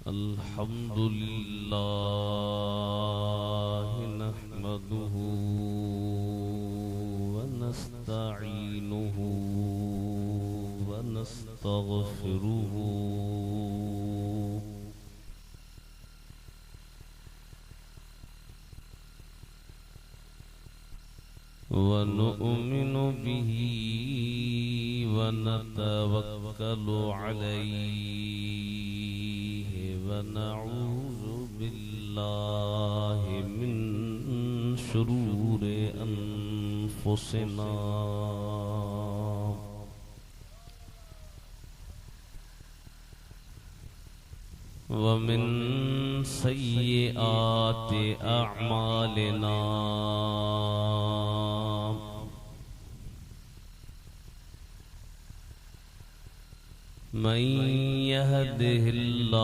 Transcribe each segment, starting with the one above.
अल्हम्दुलिल्लाह नहमदुहु व नस्तईनुहु व नस्तगफिरुहु व नु'मिनु बिही व नतवक्कलु अलैहि व नऊज़ु बिल्लाहि मिन शुरूरि अनफुसिना व मिन सय्यिआति अअमालिना मन यहदिहिल्लाहु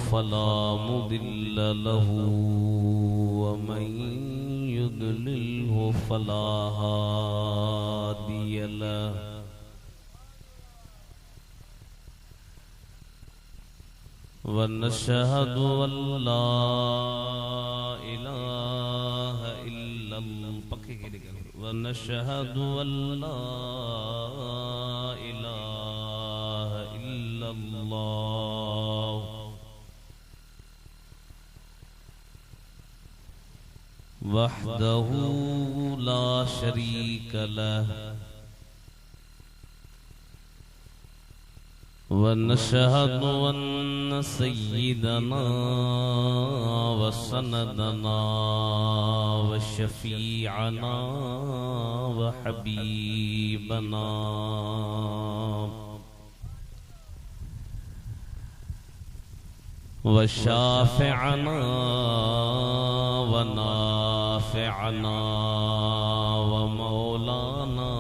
फला मुदिल्ल लहु व मन युद्लिल्हु फला हादिय लहु व नशहदु अल्ला इलाहा इल्लल्लाह पक्के के निकल व नशहदु अल्ला इलाहा इल्लल्लाह वहदहु ला शरीक लहु व नशहदु अन्न सय्यिदना व सनदना व शफीअना व हबीबना व शाफ़िअना व नाफ़िअना व मौलाना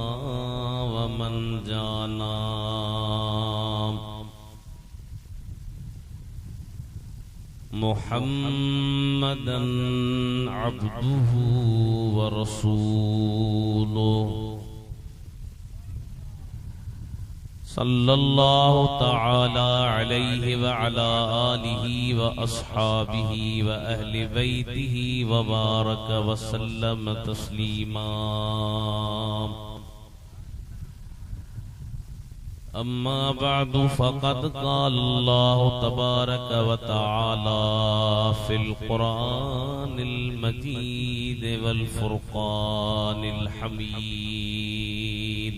व मनजाना मुहम्मदन अब्दुहु व रसूलुहु सल्लल्लाहु तआला अलैहि व अला आलिहि व अस्हाबिहि व अहलि बैतिहि व बारक व सल्लम तस्लीमा अम्मा बअदु फ़क़द क़ाल अल्लाहु तबारक व तआला फ़िल क़ुरानिल मजीद वल फ़ुरक़ानिल हमीद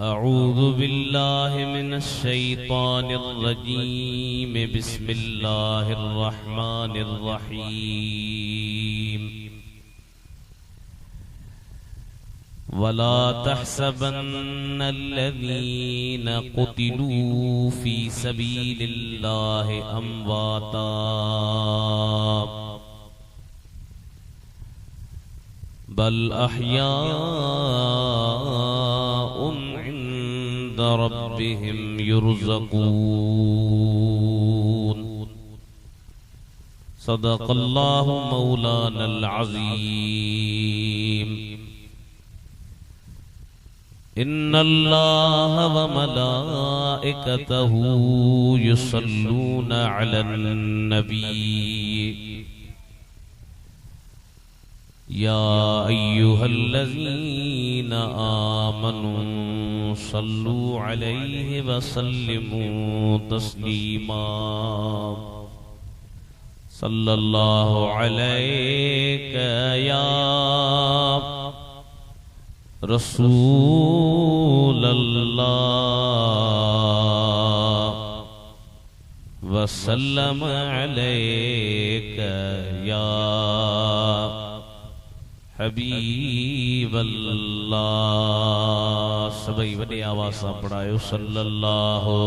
अऊज़ु बिल्लाहि मिनश शैतानिर रजीम बिस्मिल्लाहिर रहमानिर रहीम वला तहसबन्नल्लज़ीन क़ुतिलू फ़ी सबीलिल्लाहि अम्वाता बल अहयाउन इंद रब्बिहिम युरज़क़ून सदक़ल्लाहु मौलानल अज़ीम इन्नल्लाह व मलाइकतहु युसल्लूना अलन नबी या अय्युहल्लज़ीना आमनू सल्लू अलैहि व सल्लिमू तस्लीमा सल्लल्लाहु अलैका या रसूलल्लाह वसल्लम अलैका या हबीबल्लाह। सभी बड़ी आवाज़ से पढ़ायो सल्लल्लाहु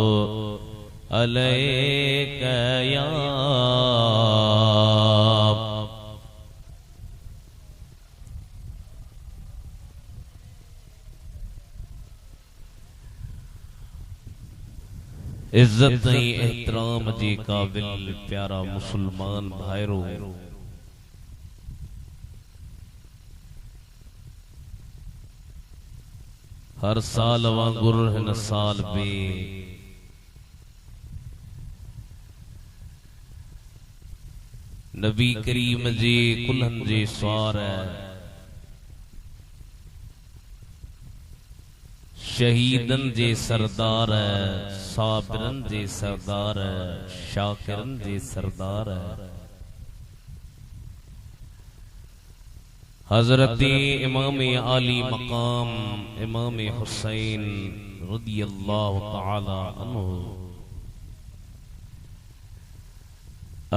अलैका या इज्जत एहतराम जे काबिल प्यारा मुसलमान भाईरो हर साल वांगुर हिन साल बे नबी करीम जे कुल्हन जे स्वार शहीदन जे सरदार साबिरन जे सरदार शाकिरन जे सरदार हजरत इमाम आली मकाम इमाम हुसैन रदियल्लाहु ताला अन्हु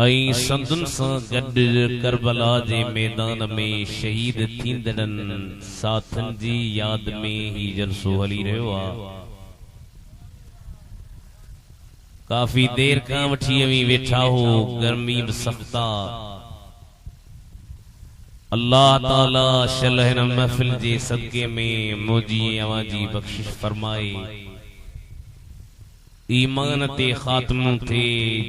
आई संदन सां गॾु करबला जे मैदान में शहीद थींदड़न साथन जी याद में ही जलसो हली रहियो आहे। काफ़ी देर खां वठी अवी वेठा हो, गर्मी बि सख़्त आहे। अल्लाह ताला शलहन महफिल जे सदके में मुझी आवाजी बख्शिश फरमाए, ईमान ते खात्मो थे।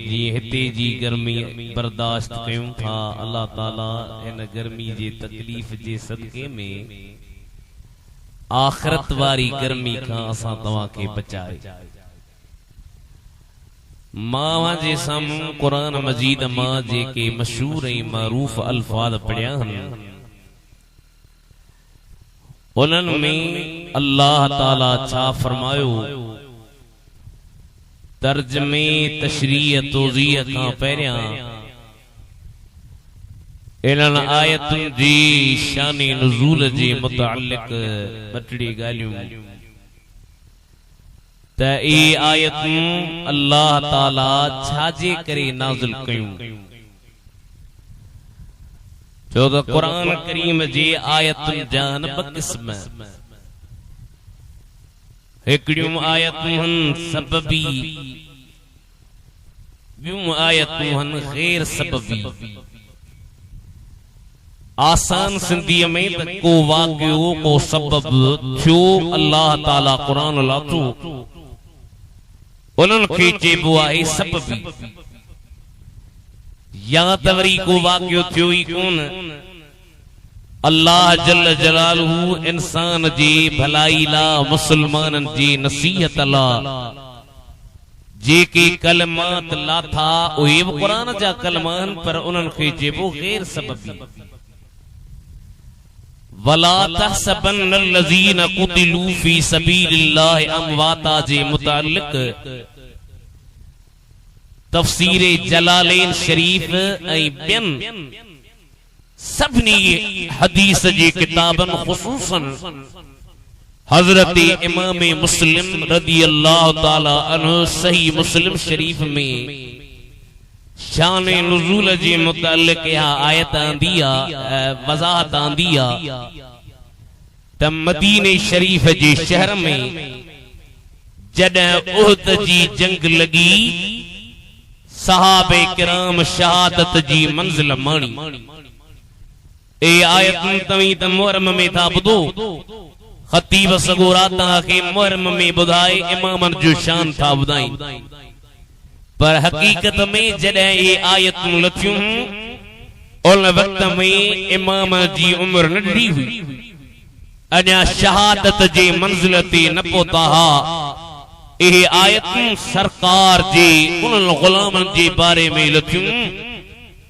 जी हिते जी गर्मी बर्दाश्त कयूं था, अल्लाह ताला इन गर्मी जे तकलीफ जे सदके में आखिरत वारी गर्मी खां असां तव्हां खे बचाए। मां जे साम्हूं कुरान मजीद मां जेके मशहूर ऐं मारूफ अल्फाज पढ़िया आहिनि, उन्हनि में अल्लाह ताला छा फरमायो, तर्जमे तशरीह तौज़ीह खां पहिरियां इन्हनि आयतुनि जी शान नुज़ूल जे मुतअल्लिक़ ॿ-टे ॻाल्हियूं त ई आयतूं अल्लाह ताला छाजे करे नाज़िल कयूं। छो त कुरान करीम जे आयतुनि जा ॿ क़िस्म, हिकिड़ियूं आयतूं हन सबबी, ॿियूं आयतूं हन गैर सबबी। आसान सिंधीअ में त को वाक़ियो को सबब थियो अल्लाह ताला कुरान लाथो, उन्हनि खे चइबो आहे सबबी। या त वरी को वाक़ियो थियो ई कोन, अल्लाह जल जलालहू इंसान जी भलाई ला, मुसलमानन जी नसीहत ला जेके कलमात लाथा उहे बि क़ुरान जा कलमान, पर उन्हनि खे चइबो गैर सबबी। वला तहसबन अल्लज़ीना कुतिलू फी सबीलिल्लाहि अमवाता जे मुतालिक तफसीर जलालैन शरीफ ऐं ॿियनि सभिनी हदीस जे किताबन खुसूसन हजरत इमाम मुस्लिम रदियल्लाहु ताला अन्हु सही मुस्लिम शरीफ में शान नुज़ूल जे मुतालिक आयत आंदी आहे, वज़ाहत आंदी आहे त मदीने शरीफ जे शहर में जॾहिं उहद जी जंग लगी, सहाबे किराम शहादत जी मंजिल माणी। ए आयतूं तव्हीं त मुहर्रम में था ॿुधो, ख़तीब सगोरा तव्हांखे मुहर्रम में ॿुधाए इमामन जो शान था ॿुधाइनि, पर हकीकत में जॾहिं ये आयतूं लथियूं उन वक्त में इमाम जी उम्र नंढी हुई, अञा शहादत जे मंजिल ते न पहुता हा। ये आयतूं सरकार जे उन गुलामन जे बारे में लथियूं।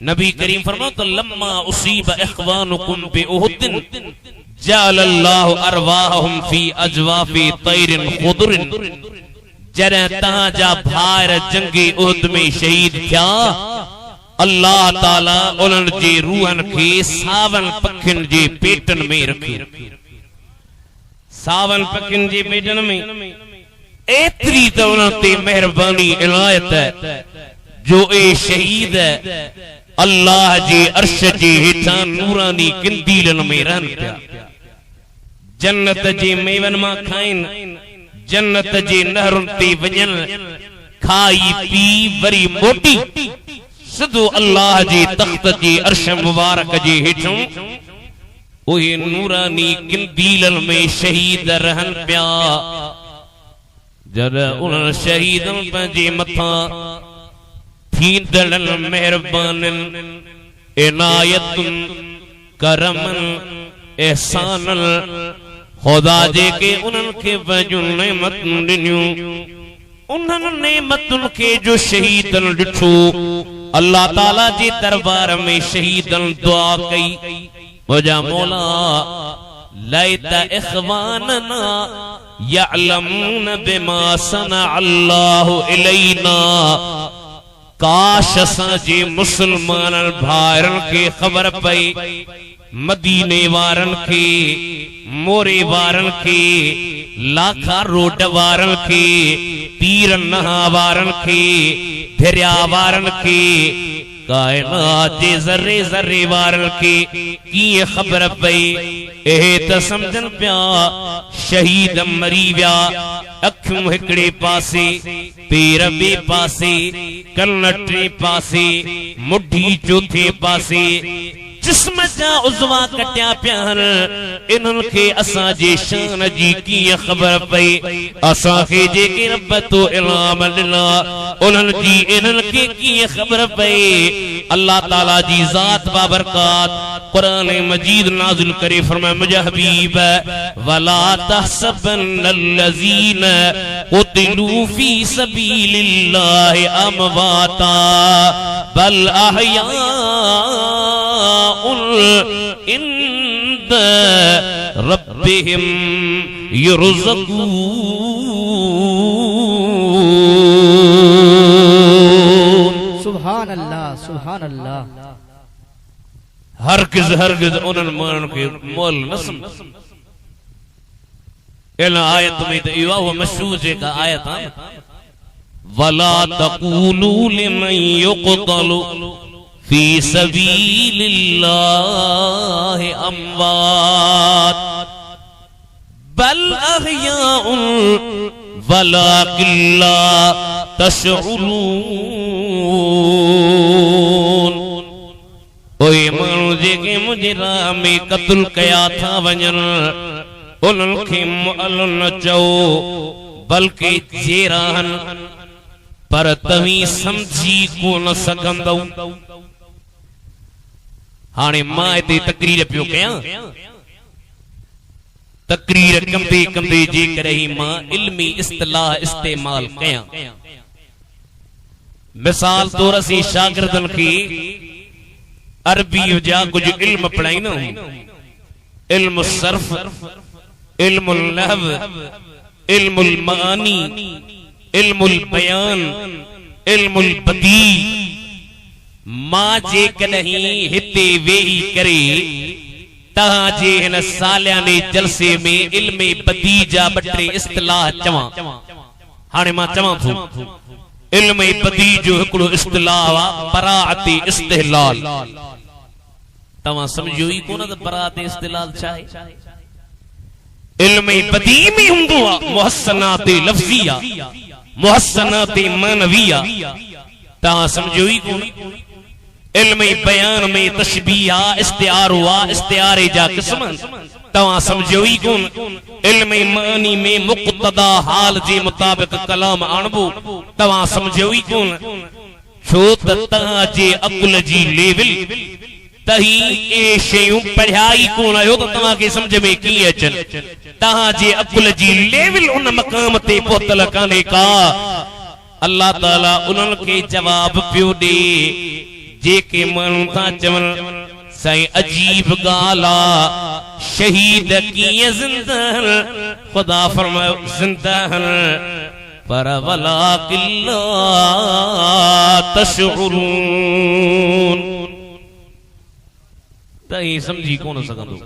नबी करीम फरमायो त लम्मा उसीब इख्वानुकुम बि उहुदिन जअलल्लाहु अरवाहहुम फी अजवाफि तैरिन खुदरिन। जॾहिं तव्हां जा भाइर जंगे उहद में शहीद थिया, अल्लाह ताला उन्हनि जे रूहनि खे सावन पखियुनि जे पेटनि में रखियो। सावन पखियुनि जे पेटनि में एतिरी त उन्हनि ते महिरबानी इनायत जो ए शहीद अल्लाह जे अर्श जे हेठां नूरानी किंदीलन में रहनि पिया, जन्नत जे मेवन मां खाइनि, जन्नत जे नहरुनि ते वञनि, खाई पी वरी मोटी सिधो अल्लाह जे तख्त जे अर्श मुबारक जे हेठों उहे नूरानी किंदीलन में शहीद रहनि पिया। जॾहिं उन्हनि शहीदनि पंहिंजे मथां थींदड़नि महिरबानियुनि इनायतुनि करमनि एहसाननि खुदा जेके उन्हनि खे पंहिंजूं नेमतूं ॾिनियूं उन्हनि नेमतुनि खे जो शहीदनि ॾिठो अल्लाह ताला जे दरबार में शहीदनि दुआ कई मुंहिंजा मौला लैत इख़वानना यअलमून बिमा सना अल्लाहु इलैना काश असां जे मुसलमाननि भाइरनि खे ख़बर पई मदीने वारनि खे मोरे वारनि खे लाखा रोड वारनि खे पीर नहा वारनि खे दरिया वारनि खे कायनात जे ज़र्रे ज़र्रे वारनि खे कीअं ख़बर पई इहे त सम्झनि पिया शहीद मरी विया अखियूं हिकिड़े पासे पेर ॿिए पासे कन टे पासे मुठी चोथे पासे जिस्म जा उज़वा कटिया पिया इन्हनि खे असां जे शान जी कीअं ख़बर पई असां खे जेके रब तो इनाम ॾिना उन्हनि जी इन्हनि खे कीअं ख़बर पई अल्लाह ताला जी ज़ात बाबरकात कुरान मजीद नाज़िल करे फरमाए मुंहिंजा हबीब वला तहसबन्नल्लज़ीन क़ुतिलू फी सबीलिल्लाहि अमवाता बल अहया इंद रब्बिहिम युरज़क़ून सुभान अल्लाह सुभान अल्लाह हरगिज़ हरगिज़ उन्हनि माण्हुनि खे मोल न सम्झ इन आयत में त इहा उहा मशहूर जेका आयत आहे वला तक़ूलू लिमन युक़तलु फी सबीलिल्लाहि अमवात बल अहयाउन वलाकिन ला तशउरून ओए माण्हू जेके मुंहिंजे राह में क़त्ल कया था वञनि उन्हनि खे मुअल न चओ बल्कि जेराहनि पर तव्हीं समझी कोन सघंदव हाणे मां हिते तकरीर पियो कयां तकरीर कंदे कंदे जेकॾहिं ही मां इल्मी इस्तिलाह इस्तेमाल कयां मिसाल तौर असीं शागिर्दनि खे अरबी जा कुछ इल्म पढ़ाईंदा इल्म सर्फ इल्मुल नहव इल्मुल मानी इल्मुल बयान इल्मुल बदी मां जेकॾहिं हिते वेही करे तहां जे हिन सालियाने जलसे में इल्म बदी जा ॿ टे इस्तिलाह चवां हाणे मां चवां थो इल्म बदी जो हिकिड़ो इस्तिलाह आहे बराअती इस्तिहलाल तव्हां सम्झो ई कोन त बराअती इस्तिहलाल छा आहे इल्म बदी में हूंदो आहे मुहस्सनात लफ्ज़िया मुहस्सनात मानविया तव्हां सम्झो ई कोन इल्म बयान में तशबीह इस्तिआरो इस्तिआरे जा क़िस्म तव्हां सम्झो ई कोन इल्म मानी में मुक़तदा हाल जे मुताबिक़ कलाम आणबो तव्हां सम्झो ई कोन छो त तव्हां जे अक़ुल जी लेवल तही ए शयूं पढ़ाई कोन आयो त तव्हां खे समझ में कीअं अचनि तव्हां जे अक़ुल जी लेवल उन मक़ाम ते पहुतल कान्हे का अल्लाह ताला उन्हनि खे जवाब पियो ॾे जेके माण्हू था चवनि साईं अजीब ॻाल्हि आहे शहीद कीअं ज़िंदा ख़ुदा फरमायो ज़िंदा पर वलाकिन ला तशउरून तही समझी कोन सघंदो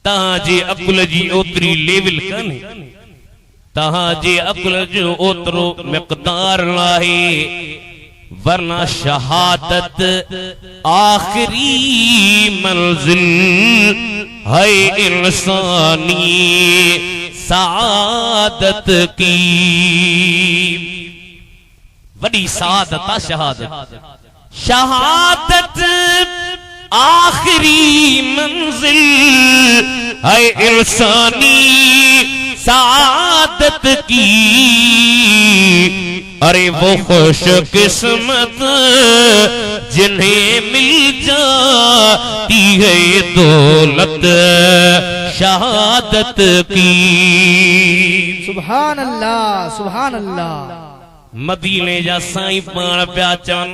तहां जे अक़ुल जी ओतरी लेवल कान्हे तहां जे अक़ुल जो ओतरो मिक़दार नाहे वरना शहादत आखिरी मंजिल है इंसानी सादत की बड़ी सादत शहादत शहादत आखिरी मंजिल है इंसानी सादत की अरे वो खुश किस्मत जिन्हें मिल जाती है ये दौलत शहादत की। सुभान अल्लाह सुभान अल्लाह। मदीने जा साईं पाण पिया चवन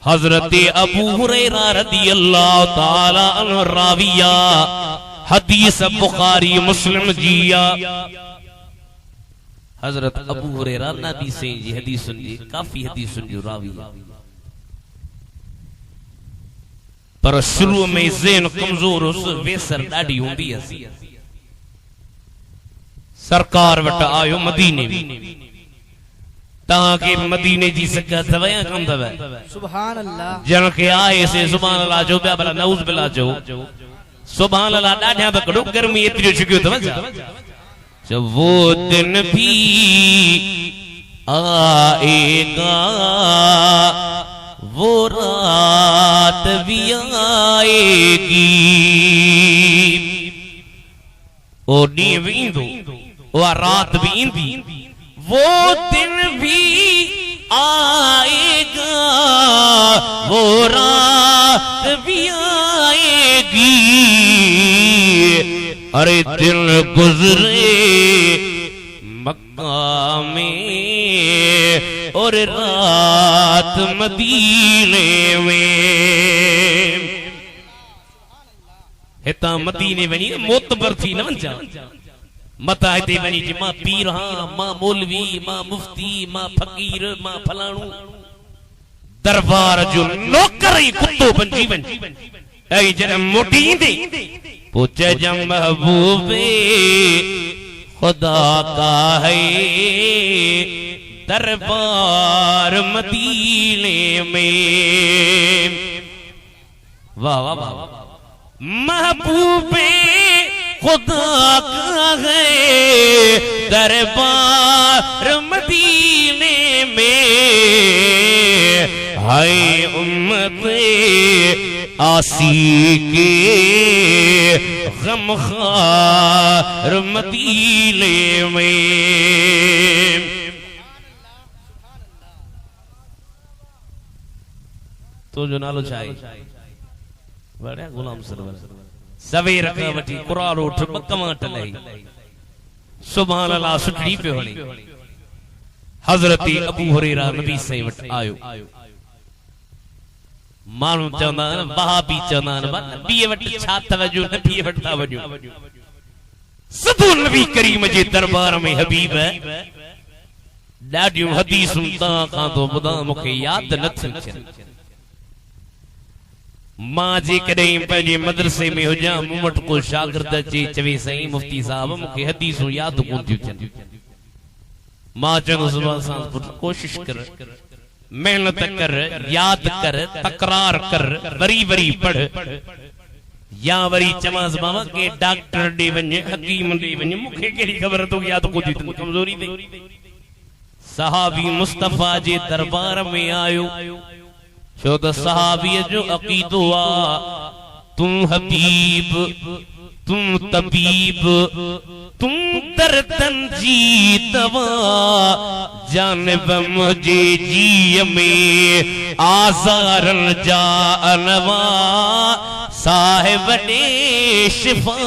हजरत अबू हुरैरा रदियल्लाहु ताला अन्हु राविया हदीस बुखारी मुस्लिम जिया। हजरत अबू हुरैरा नबी से जी हदीस सुनी काफी हदीस सुनी रावी पर शुरू में ज़हन कमजोर उस वेसर ॾाढी हूंदी हसी। सरकार वट आयो मदीने ताके मदीने जी सका दवाया कम दवा सुभान अल्लाह। जन के आए से सुभान अल्लाह जो पिया भला नऊज़ बिल्लाह जो सुभान अल्लाह ॾाढा बकड़ो गर्मी एतिरो चुकियो तव जब वो दिन भी आएगा वो रात भी आएगी ओ ॾींहुं भी ईंदो उहा रात भी ईंदी वो दिन भी आएगा वो रात भी आएगी। अरे दिल गुजरे मक्का में और रात मदीने में। हिता मदीने वनी मोतबर थी न वंजा मता हिते वनी जी मां पीर हां मां मौलवी मां मुफ्ती मां फकीर मां फलाणू दरबार जो नौकर ही कुत्तो बंजी वंजी ऐ जरा मोटी इंदे पूछे जम महबूबे खुदा का है दरबार मदीने में। वाह वाह वाह महबूबे खुदा का है दरबार मदीने में। हाय उम्मते आसी के गमखार मदीने में। तो जो नालो चाहे बड़ा गुलाम सरवर सवेर का वठी कुरान उठ मकमा टलाई सुभान अल्लाह सुठी पे होली। हजरत अबू हुरैरा नबी से वट आयो मानू चवंदा वहाबी चवंदा नबी वट छा तवजो नबी वट था वजो सदो नबी करीम जे दरबार में हबीब ॾाढियूं हदीसूं तव्हां खां तो ॿुधां मूंखे यादि नथियूं थियनि। मां जे कॾहिं पंहिंजे मदरसे में हुजां मूं वटि को शागिर्द अचे चवे साईं मुफ्ती साहब मूंखे हदीसूं यादि कोन थियूं थियनि। मां चवंदुसि असां पुटु कोशिश कर मेहनत कर याद कर तकरार कर वरी वरी पढ़ या वरी चवांसि बाबा के डॉक्टर ॾे वञ हकीम ॾे वञ मूंखे कहिड़ी ख़बर तो याद कोन थी थियनि कमज़ोरी ते। सहाबी मुस्तफा जे दरबार में आयो छो त सहाबीअ जो अक़ीदो आ तुम हबीब तुम तबीब तुम दर्दन जी दवा जानब मुझे जी में आज़ारन जा अनवा साहिब ने शिफा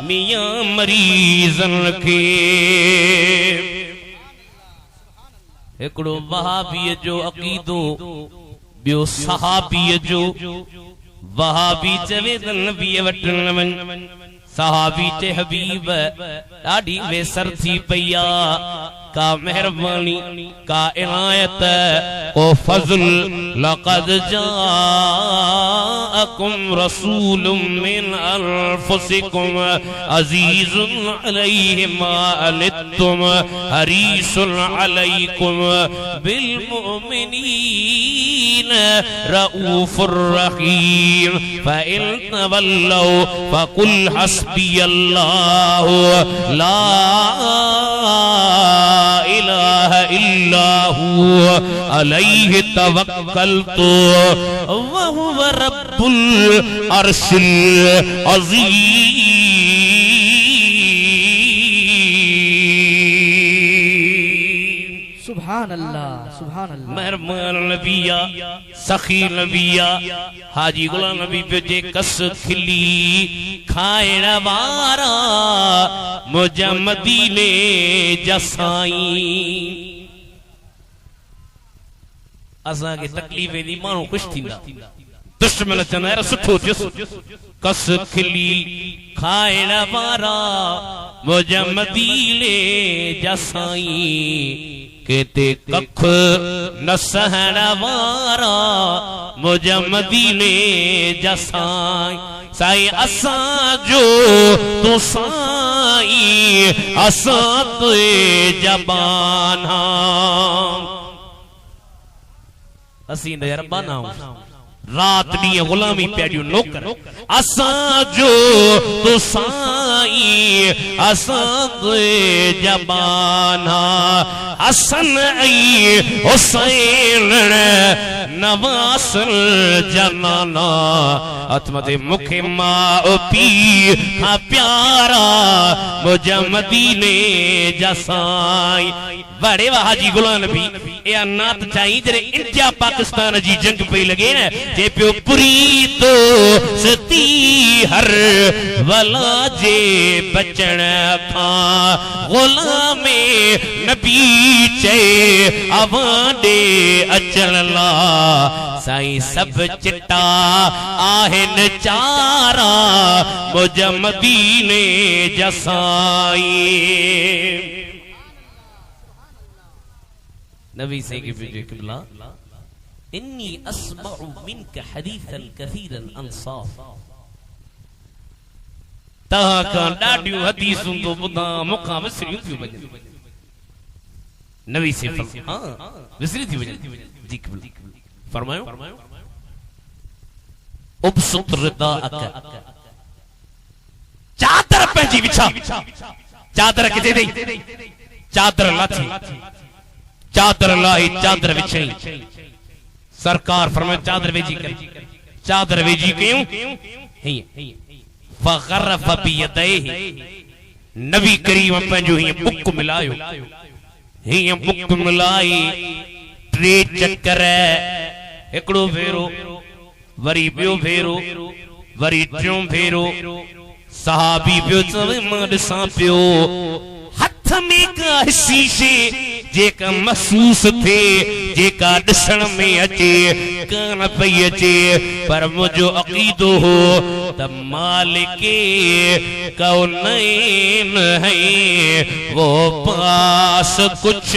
मियां मरीजन के। एकड़ो वहाबीअ जो अक़ीदो बियो सहाबीअ जो। वहाबी चवे त नबीअ वटि न वञ सहाबी चे हबीब ॾाढी वेसर थी पई आ का मेहरबानी का इनायत को फज़ल लक़द जाअकुम रसूलुम मिन अनफुसिकुम अज़ीज़ुन अलैहि मा अनित्तुम हरीसुन अलैकुम बिल मुमिनीन रऊफुर रहीम फ़इन तवल्लौ फ़कुल हस्बियल्लाहु ला इलाहा इल्ला हु अलैहि तवक्कलतु व हुवा रब्बुल अर्शिल अज़ीम। सुभान अल्लाह सुभान अल्लाह मेहरबान नबिया सखी नबिया हाजी गुलाम नबी पे जे कस खिली खाइण वारा मुझा मदीने जसाई असा के तकलीफ दी मानो खुश थींदा दुश्मन चंदा यार सुठो थियस कस खिली खाइण वारा मुझा मदीने जसाई केते कख न सहण वारा मुझा मदीने जसाई साई असा जो तो साई असा तुए जबाना असी नजरबाना रात दी गुलामी पैडियो नौकर असा जो तो साई असा तुए जबाना हसन आई हुसैन नवासल जनाना अतमते मुखे माँ पी हाँ प्यारा मुझा मदीने जसाई बड़े हाजी गुलाम नबी या नात चाहिए जरे इंडिया पाकिस्तान जी जंग पे लगे ना जे प्यो पुरी तो सती हर वला जे बचन खा गुलाम नबी चे अवांडे अचन ला साई सब चिट्टा आहन चारा मुझा मदीने जसाई नबी से के बीच किबला इन्नी अस्मअु मिनका हदीथन कसीरन अंसाफ तहा का डाडियो हदीसुं तो बुधा मुखा विसरियूं थी वजन नबी से हां विसरी थी वजन जी किबला फरमायो उबसुत रिदाअक चादर पंजी बिछा चादर किथे दई चादर लाथी चादर लाई चादर विछई सरकार फरमाए चादर वेजी कर चादर वेजी क्यों ही फगरफ बियदैहि नबी करीम पंजो ही बुक मिलायो ही बुक मिलाई टे चक्कर एकड़ो फेरो वरी बियो फेरो वरी टियों फेरो सहाबी पियो चवे मां ॾिसां पियो हथ में का शीशे जेका महसूस थे जेका ॾिसण में अचे कान पई अचे पर मुझो अक़ीदो हो त मालिक कौनैन है वो पास कुछ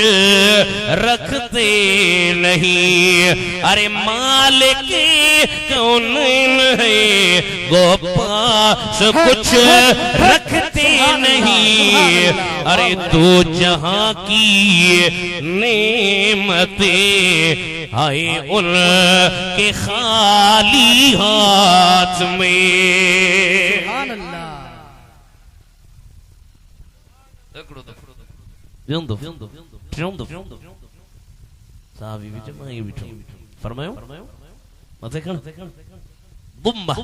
रखते नहीं अरे मालिक कौनैन है वो पास कुछ रखते नहीं अरे दो जहां की नेमते हाय उन के खाली हाथ में सुभान अल्लाह साहबी बिच माई बिठो फरमायो मथे खण बुम्बा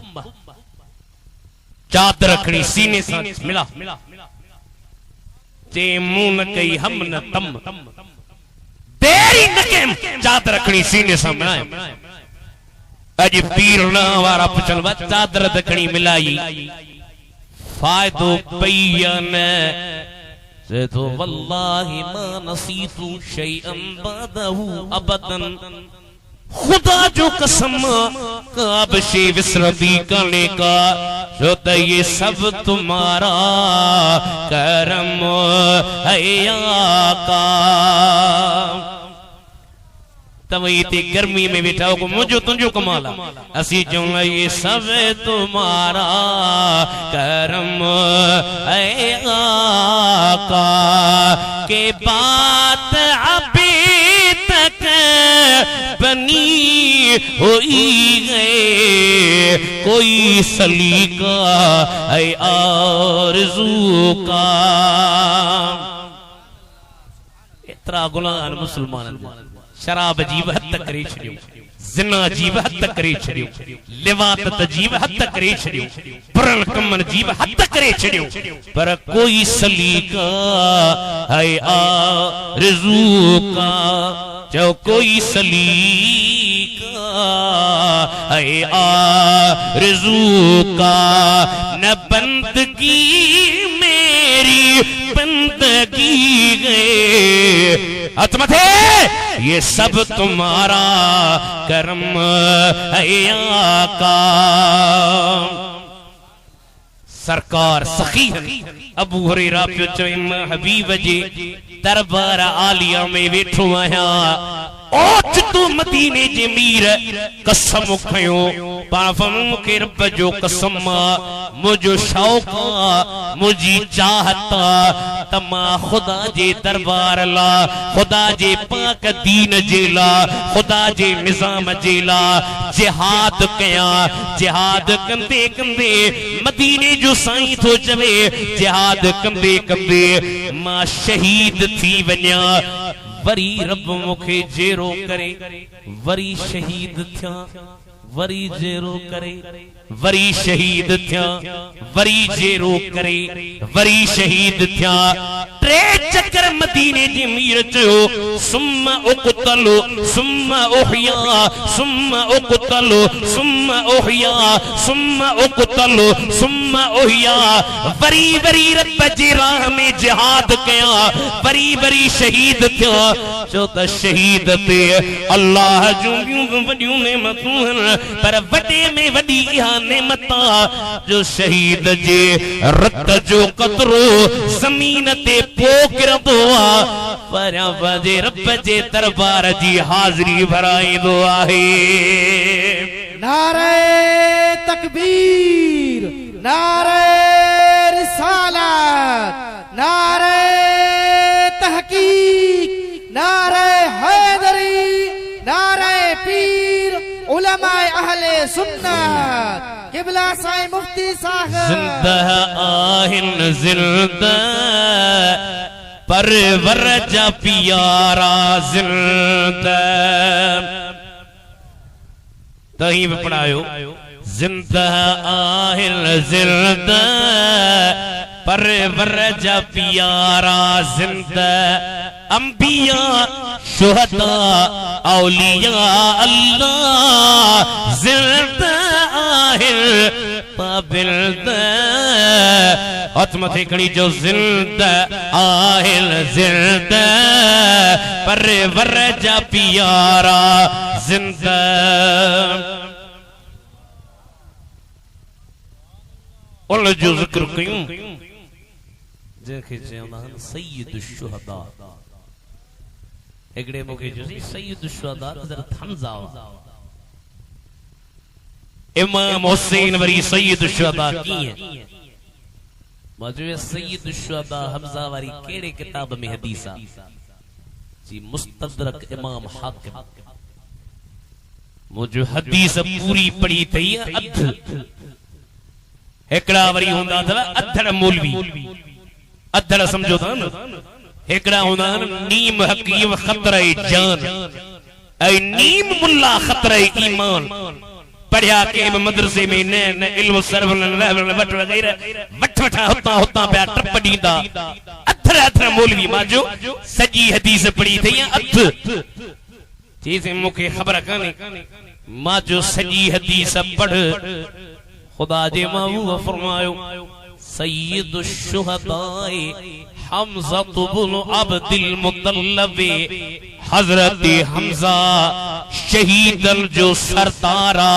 चादर रखनी सीने से मिला ते मुंह न कई हम न तम तेरी नकेम चादर रखनी सीने से मिलाए अज पीर ना वारा पुछल वा चादर दखनी मिलाई फायदो पयन से तो वल्लाहि मा नसीतु शैअन बदहु अबदन खुदा जो कसम काब से विसरती करने का जो तो ये सब तुम्हारा करम है आका तब इतनी गर्मी में बैठा को मुझो तुझो कमाला असी जो ये सब तुम्हारा करम है आका के बात अभी तक बनी हुई गए कोई सलीका है आरज़ू का इतरा गुलाम मुसलमान शराब जी हद तक करे छड़ियो जिना जी भी हद करे छड़ियो, लिवात जी भी हद करे छड़ियो, पुरन कमन जी भी हद करे छड़ियो, पर कोई सलीका है आरज़ू का, जो कोई सलीका है आरज़ू का, न बंदगी मेरी बंदगी गए अतमथे, ये सब तुम्हारा करम है आका। सरकार सखी अबू हुरैरा पियो चवे हबीब जे दरबार आलिया में वेठो आया, ओच तू मदीने जे मीर कसम खयो, पाफम के रब जो कसम, मुझो शौक़ मुझी चाहता, तमा खुदा जे दरबार ला, खुदा जे पाक दीन जेला, खुदा जे निजाम जेला जिहाद कया, जिहाद कंदे कंदे मदीने जो साईं थो चवे, जिहाद कंदे कंदे मां शहीद थी वन्या, वरी रब मुखे जेरो करे, वरी शहीद थिया, वरी जेरो करे, वरी शहीद थिया, वरी जेरो करे, वरी शहीद थिया, टे चक्कर मदीने जी मीर चयो, सुम्मा उक़तलो सुम्मा उहिया, सुम्मा उक़तलो सुम्मा उहिया, सुम्मा उक़तलो सुम्मा उहिया, वरी वरी रब जी राह में जिहाद कया, वरी वरी शहीद थिया, चो त शहीद ते अल्लाह जूं वॾियूं नेमतूं आहिनि, पर वॾे में वॾी इहा नेमता जो शहीद जे रत जो कतरो ज़मीन ते पोकिरंदो आ, पर वजे रब जे दरबार जी हाज़री भराईंदो आहे। नारे तकबीर, नारे रिसालत, नारे तहकीक, नारे हैदरी, नारे पीर, उलमाए अहले सुन्नत, किबला साईं मुफ्ती साहब। जिंदा आहिन जिंदा परवर जा प्यारा जिंदा, तहीं भी पढ़ायो, जिंदा आहिन जिंदा परवर जा प्यारा जिंदा, अंबिया शुहदा औलिया अल्लाह जिंदा आहिन पाबिल्दा, अतमथे कड़ी जो जिंदा आहिन जिंदा परवर जा प्यारा जिंदा। उन जो जिक्र कयूं जंहिंखे चवंदा आहिनि सय्यद शुहदा, हिकिड़े मूंखे चयोसीं सय्यद शुहदा हज़रत हमज़ा, इमाम हुसैन वरी सय्यद शुहदा कीअं, मां चयो सय्यद शुहदा हमज़ा वारी कहिड़े किताब में हदीस आहे, जी मुस्तदरक इमाम हाकिम, मुझो हदीस पूरी पढ़ी थई अध, हिकड़ा वरी हुंदा अथव अधड़ मौलवी, अधड़ समझो था न, हिकड़ा हुंदा नीम हकीम खतरे जान, ऐं नीम मुल्ला खतरे ईमान, पढ़िया के मदरसे में न न इल्म सरवन वट वगैरह वठ वठा हुता हुता पिया टप ॾींदा, अधड़ अधड़ मौलवी, मां जो सॼी हदीस पढ़ी थई अध, चईं मूंखे ख़बर कान्हे, मां जो सॼी हदीस पढ़, खुदा जे महबूब फरमायो सय्यद शुहदाए हमज़ा इब्न अब्दुल मुत्तलिब, हजरत हमज़ा शहीदन जो सरदारा,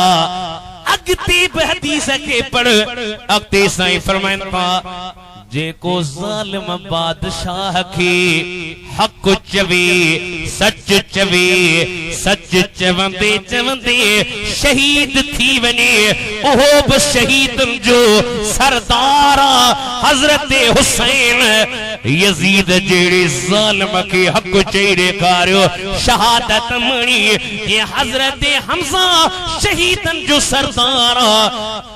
अगते हदीस के पढ़, अगते साईं फरमाइन था, जेको ज़ालिम बादशाह के हक चवे, सच चवे, सच चवंदे चवंदे शहीद थी वने, ओहो बि शहीदन जो सरदारा हजरत हुसैन यजीद जेड़े ज़ालिम के हक चई ॾेखारियो, शहादत मणी, ये हजरत हमज़ा शहीदन जो सरदारा,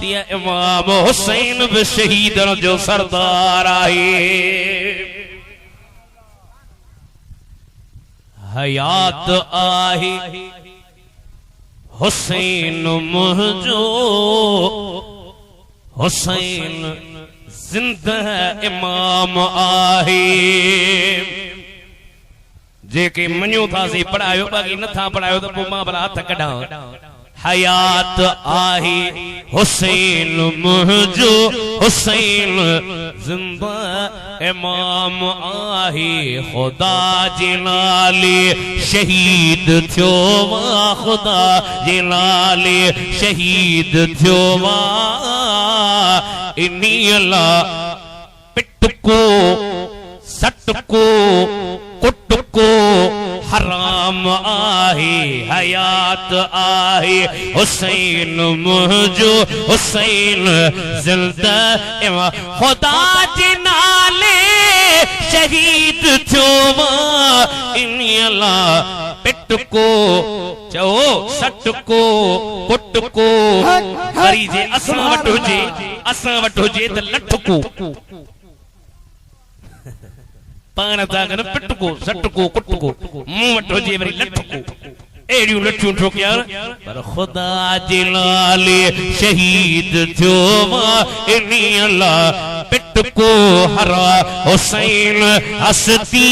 तीअं इमाम हुसैन बि शहीदन जो सरदार आहे। हयात आहे हुसैन मुझो हुसैन जिंदा इमाम आहे जेके मञो था सी पढ़ायो बाक़ी नथा पढ़ायो तो पोइ मां भला हथ कढां हयात आहे हुसैन मुझो हुसैन जिंदा इमाम आहे खुदा जे नाले शहीद थियो मां खुदा जे नाले शहीद थियो मां इन्ही अला पिट को सट को कुट को हराम आहे हयात आहे हुसैन मुझो हुसैन जिंदा खुदा जे नाले शहीद थियो इन्ही अला पिट को चओ सट को कुट को वरी जे असां वटि हुजे त लठ को पान था कर पिट को सट को कुट को मुंह वटो जे वरी लठ को एड़ियूं लठियूं ठोकिया पर खुदा जे नाले शहीद थियो मां इन्ही अला पिट को हरा हुसैन हस्ती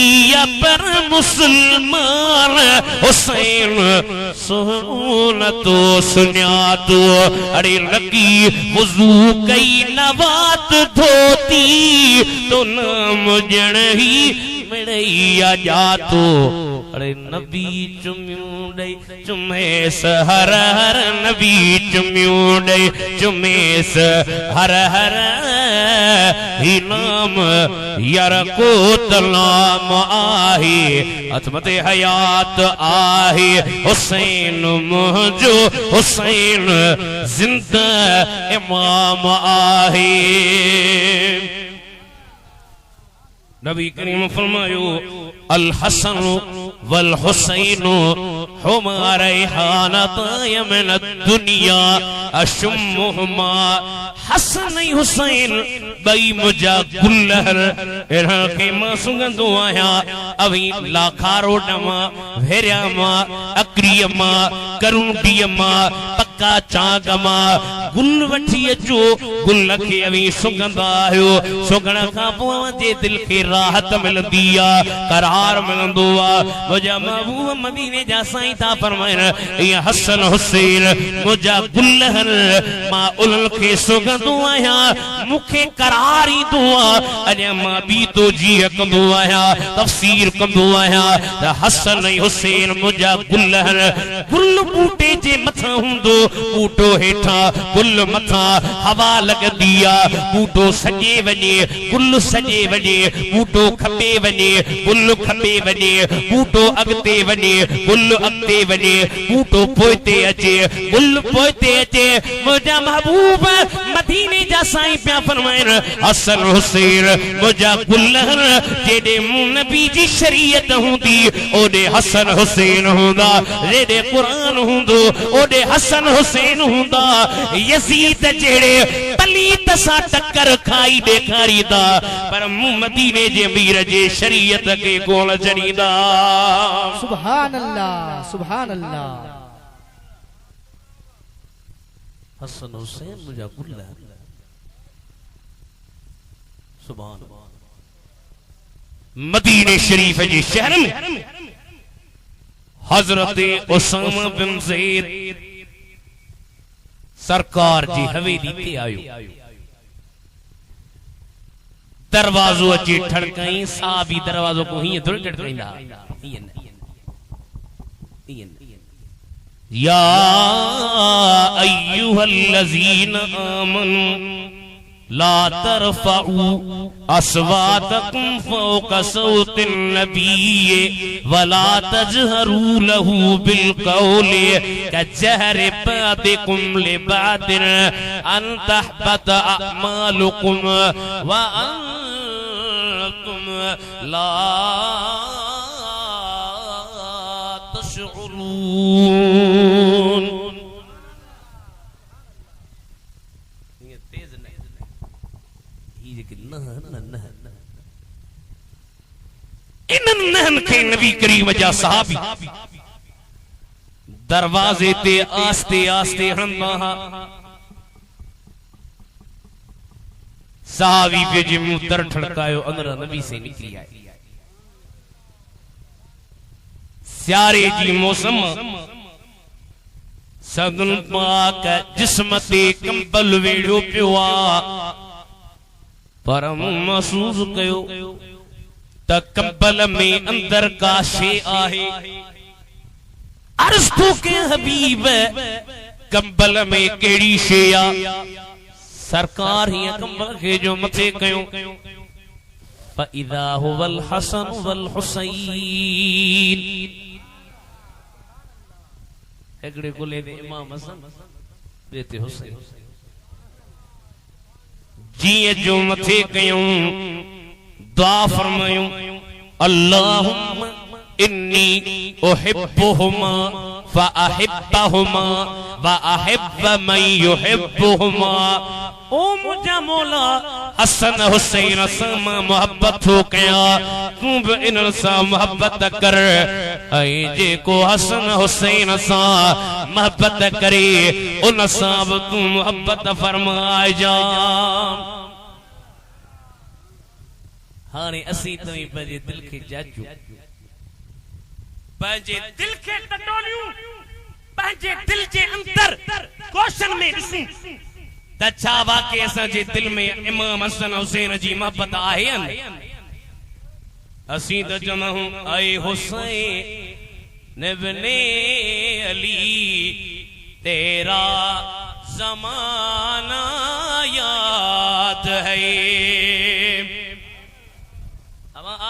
पर मुसलमान हुसैन सुन तो सुनिया तो अरे लगी वुजू कई नवात धोती तो नाम जण ही मिड़ैया जातो अरे नबी चुम्यूं ॾेई चुमेस हर हर नबी चुम्यूं ॾेई चुमेस हर हर ही नाम यार को तलाम आहे अजमते हयात आहे हुसैन मुझो हुसैन जिंदा इमाम आहे नबी करीम फरमायो अल हसन वल हुसैन हुमा रैहानताय मिन दुनिया अशम्मुहुमा हसन हुसैन बई मुजा गुलहर इन्हां खे मां सुगंदो आहियां अवी लाखारो ॾमा भेरिया मां अकरीअ मां करूंडीअ मां पक्का चांग मां गुल वठी अचो गुल खे अवी सुगंदा आहियो सुगण खां पोइ जे दिल खे राहत मिलंदी आहे करार मिलंदो आहे मुंहिंजा महबूब मदीने जा साईं था फरमाइनि इहा हसन हुसैन मुंहिंजा गुलहर मां उन्हनि खे सुगंदो आहियां मूंखे करार ईंदो आहे अॼु मां बि तो जीअ कंदो आहियां तफ़सीर कंदो आहियां त हसन ऐं हुसैन मुंहिंजा गुलहर गुल बूटे जे मथां हूंदो बूटो हेठां गुल मथां हवा लॻंदी आहे बूटो सॼे वञे गुल सॼे वञे बूटो खपे वञे गुल खपे वञे बूटो अॻिते वञे गुल अॻिते वञे बूटो पोइते अचे गुल पोइते अचे मुंहिंजा महबूब मदीने जा साईं पिया फरमाइनि हसन हुसैन मुंहिंजा गुलहर जेॾे नबी जी शरीयत हूंदी ओॾे हसन हुसैन हूंदा जेॾे क़ुरान हूंदो ओॾे हसन हुसैन हूंदा यज़ीद जहिड़े पलीत सां टक्कर खाई ॾेखारींदा पर मूं मदीने जे अमीर जे शरीयत खे गोल जड़ींदा सुभान अल्लाह सुभान अल्लाह हसन हुसैन मुंहिंजा गुलहर सुभान मदीने शरीफ जे शहर में हजरत उसामा बिन ज़ैद सरकार जी हवेली ते आयो दरवाजो अची ठड़काई साहबी दरवाजो को हीअं थोड़ी ठड़काईंदा या अय्युहल्लज़ीन आमनू ला तरफऊ अस्वातकुम फौक सौतिन नबी वला तजहरू लहू बिलकौल कजहरि बादिकुम लिबादिन अन तहबत अअमालुकुम व अंतुम ला तशउरून नबी करीम जा सहाबी दरवाजे ते आस्ते आस्ते हणंदा साहबी पे जे मुंह दर ठड़कायो अंदर नबी से निकली आए स्यारे जी मौसम सदन पाक जिस्म ते कंबल वेड़ो पियो आ पर महसूस कयो त कंबल में अंदर का शे आहे अर्ज तो के हबीब कंबल में केड़ी शे आ सरकार ही कंबल के जो मथे कयो फइदा हुवल हसन वल हुसैन एकड़े गोले दे इमाम हसन देते हुसैन जी जो मथे कयूं दुआ फरमायूं अल्लाहुम्मा इन्नी उहिब्बुहुमा फअहिब्बहुमा व अहिब्ब मन युहिब्बुहुमा ओ मुझा मौला हसन हुसैन सा मोहब्बत हो कया तू भी इन सा मोहब्बत कर ऐ जे को हसन हुसैन सा मोहब्बत करे उन सा तू मोहब्बत फरमाए जा हाने असी तवी पंहिंजे दिल खे जाचू पंहिंजे दिल खे टटोलियूं पंहिंजे दिल जे अंदर क्वेश्चन में ॾिसूं त छा वाकई असांजे दिल में इमाम हसन हुसैन जी मोहब्बत आहे असीं त चवंदा आहियूं ऐ हुसैन इब्ने अली तेरा ज़माना याद है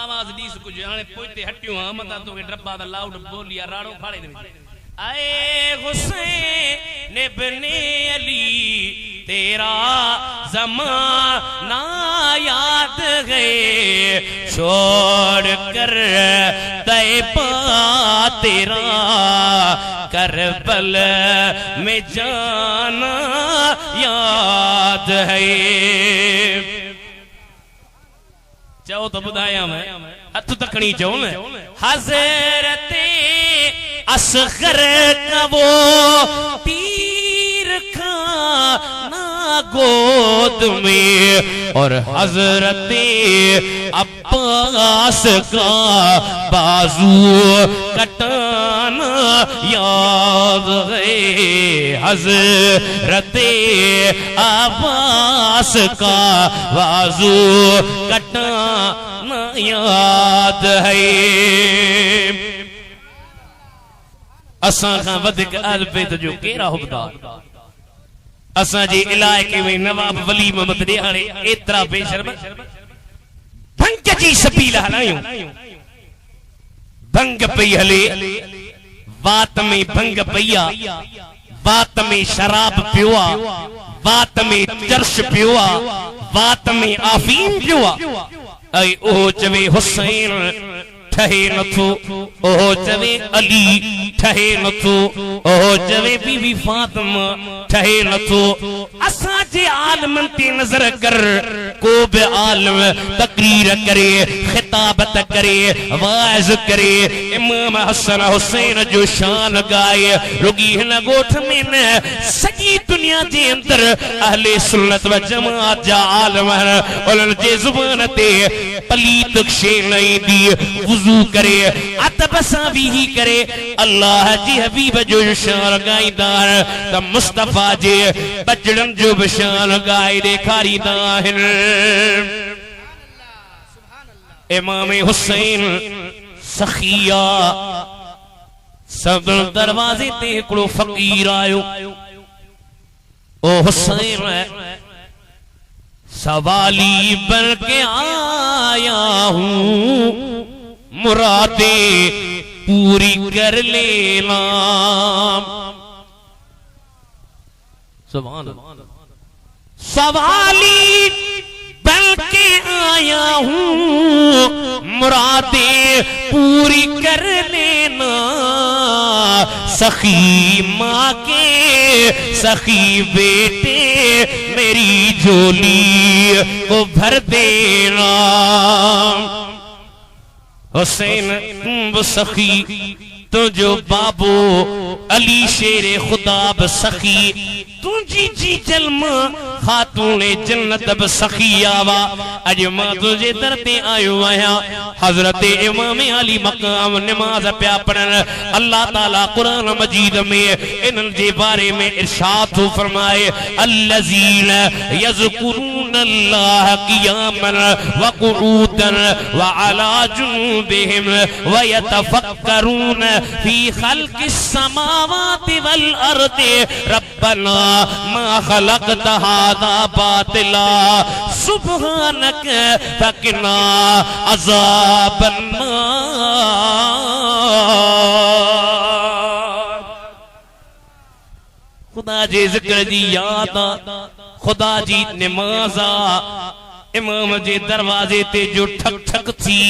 आवाज दीस कुछ हाने पोइते हटियो हां मता तो के डब्बा दा लाउड बोलिया राड़ो फाड़े दे आए हुसैन इब्ने अली तेरा ज़माना याद है छोड़ कर तैबा तेरा करबल में जाना याद है चओ तो बुधाया मैं हथ तकनी चओ न हज़रत असगर का वो तीर खाना गोद में और हज़रत अब्बास का बाजू कटाना याद है हज़रत अब्बास का बाजू कटाना याद है असां खां वधिक अहल बैत जो केरा हुबदार असां जे इलाइके में नवाब वली मोहम्मद ॾियाणे एतिरा बेशर्म भंग जी सबील हलायूं भंग पई हले वात में भंग पई आ वात में शराब पियो आ वात में चर्श पियो आ वात में आफीम पियो आ ऐं ओ चवे हुसैन ठहे नथो ओ चवे अली ठहे नथो ओ चवे बीबी फातिमा ठहे नथो असां जे आलमन ते नजर कर को बि आलम तकरीर करे खिताबत करे वाइज करे इमाम हसन हुसैन जो शान गाए रुगी हिन गोठ में न सॼी दुनिया जे अंदर अहले सुन्नत व जमात जा आलम उन्हनि जे ज़ुबान ते पलीत शइ न ईंदी वुज़ू करे अदब सां भी करे अल्लाह जी हबीब जो शान गाईंदा त मुस्तफा जे बचड़न जो भी शान गाए ॾेखारींदा आहिनि इमाम हुसैन सखिया सदर दरवाजे ते हिकिड़ो फ़कीर आयो ओ हुसैन सवाली बन के आया हूँ मुरादे पूरी कर लेना सुभान अल्लाह सवाली बन के आया हूँ मुरादे पूरी कर लेना सखी माँ के सखी बेटे मेरी झोली को भर देना हुसैन तुम सखी तुझो बाबू अली शेरे खुदा ब सखी तुझी जी जन्म खातून जन्नत ब सखी आवा अज मां तुझे दर ते आयो आया हजरत इमाम अली मकाम नमाज प्या पढ़न अल्लाह ताला कुरान मजीद में इन जे बारे में इरशाद फरमाए अल्लज़ीन यज़कुरून अल्लाह क़ियामन व क़ुऊदन व अला जुनूबिहिम व यतफक्करून फी खल्क़िस समावाति वल अर्दि रब्बना मा खलक़त हाज़ा बातिला सुब्हानक फक़िना अज़ाबन नार। खुदा जे जिक्र जी याद खुदा जी नमाज़ा इमाम जे दरवाजे ते जो ठक ठक थी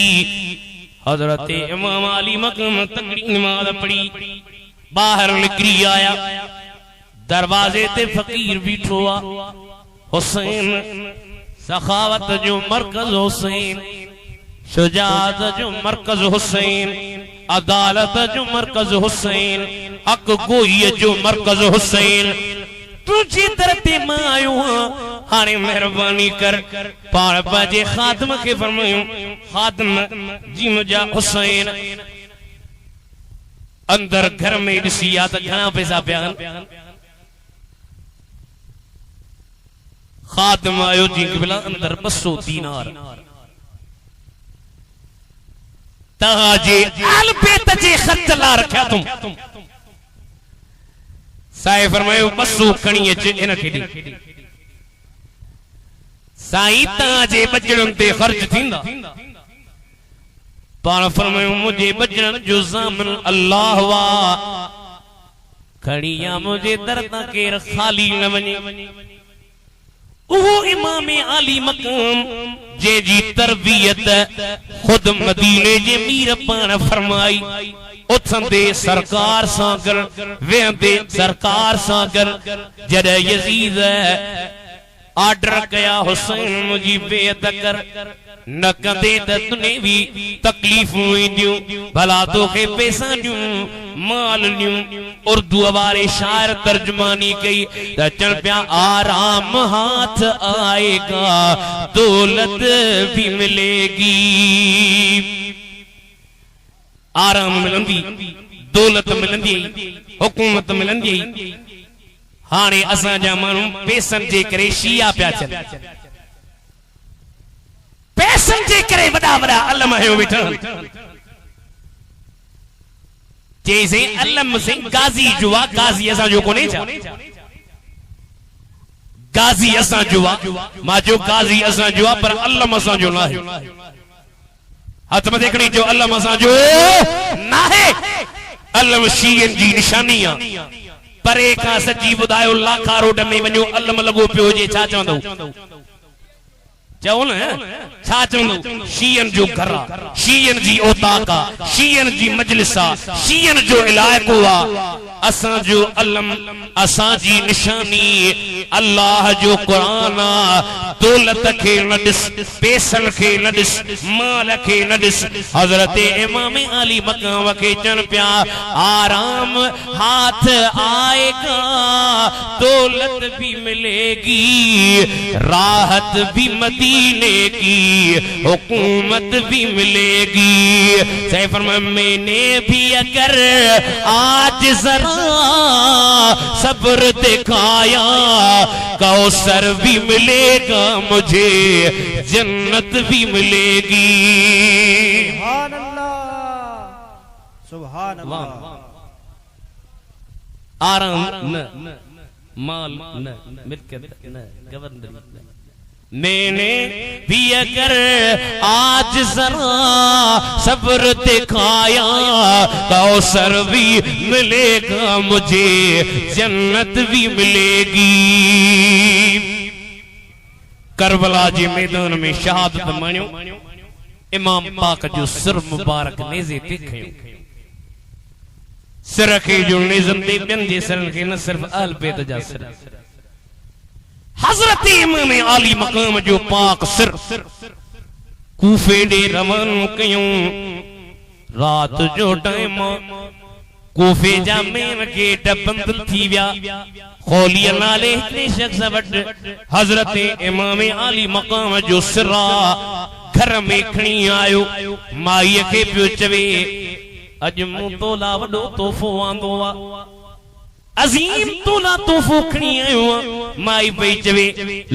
हजरत इमाम अली मकाम तकड़ी नमाज पढ़ी बाहर निकली आया दरवाजे ते फकीर बीठो आ हुसैन सखावत जो मरकज हुसैन शुजाअत जो मरकज हुसैन अदालत जो मरकज हुसैन हक गोई जो मरकज हुसैन तुझी तरते मां आयो हाने मेहरबानी कर पाण बाजे खातम के फरमायो खातम जी मुझा हुसैन अंदर घर में ॾिसिया त घणा पैसा पिया खातम आयो जी क़िबला अंदर 200 दीनार ताजे आल बेत जे खर्च ला रखया तुम साईं फरमायो 200 खणी अच इन खे ॾे साईं ताजे बजड़न ते खर्च थींदा पाण फरमायो मुझे बजड़न जो ज़ामिन अल्लाह वा खड़िया मुझे दर तां केर खाली न वञे वो इमाम अली मकाम जे जी तरबियत खुद मदीने जे मीर पाण फरमाई उथंदे सरकार सां गॾु वेहंदे सरकार सां गॾु जॾहिं यज़ीद ऑर्डर कया हुसैन मुझी बेअद कर न कंदे त तुने भी तकलीफूं ईंदियूं भला तोखे पैसा ॾियूं माल ॾियूं उर्दू वारे शायर तर्जुमानी कई त चण पिया आराम हाथ आएगा दौलत भी मिलेगी आराम मिलंदी दौलत मिलंदी हुकूमत मिलंदी हाणे असां जा माण्हू पैसनि जे करे शिया पिया थियनि पैसनि जे करे वॾा वॾा अलम हयो वेठा चई अलम से गाज़ी जो आहे गाज़ी असां जो कोन्हे छा गाज़ी असां जो आहे मां जो गाज़ी असां जो आहे पर अलम असां जो न आहे हथ में देखणी जो अलम असां जो न आहे अलम शीयन जी निशानी आहे परे खां सची ॿुधायो लाखा रोड में वञो अलम लॻो पियो हुजे छा चवंदो चओ न छा चवंदो शीयन जो घर आहे शीयन जी औताक आहे शीयन जी मजलिस आहे शीयन जो इलाइक़ो आहे असां जो अलम असां जी निशानी अल्लाह जो क़ुरान आहे दौलत खे न ॾिस पैसनि खे न ॾिस माल खे न ॾिस हज़रत इमाम अली मकाम खे चवनि पिया आराम हाथ आएगा दौलत भी मिलेगी राहत भी मदीने की हुकूमत भी मिलेगी सैफ मैंने भी अगर आज जरा सब्र दिखाया कौसर भी मिलेगा मुझे जन्नत भी मिलेगी सुभान अल्लाह सुभान अल्लाह आराम न माल न मिल्कियत न गवर्नर मैंने भी अगर आज जरा सब्र दिखाया कौसर भी मिलेगा मुझे जन्नत भी मिलेगी करबला जी मैदान में शहादत माण्यो इमाम पाक जो सिर मुबारक नेज़े ते खयो सिर खे जो नेज़न ते ॿियनि जे सिरनि खे न सिर्फ़ अहल बैत जा सिर हज़रत इमाम अली मकाम जो पाक सिर कूफे ॾे रवानो कयूं रात जो टाइम कूफे जा मेन गेट बंद थी विया खौली नाले हिकिड़े शख्स वटि हज़रत इमाम आली मक़ाम जो सिरा घर में खणी आयो माईअ खे पियो चवे अॼु मूं तोला वॾो तोहफ़ो आंदो आहे अजीम तोला तोहफ़ो खणी आयो आहे माई पई चवे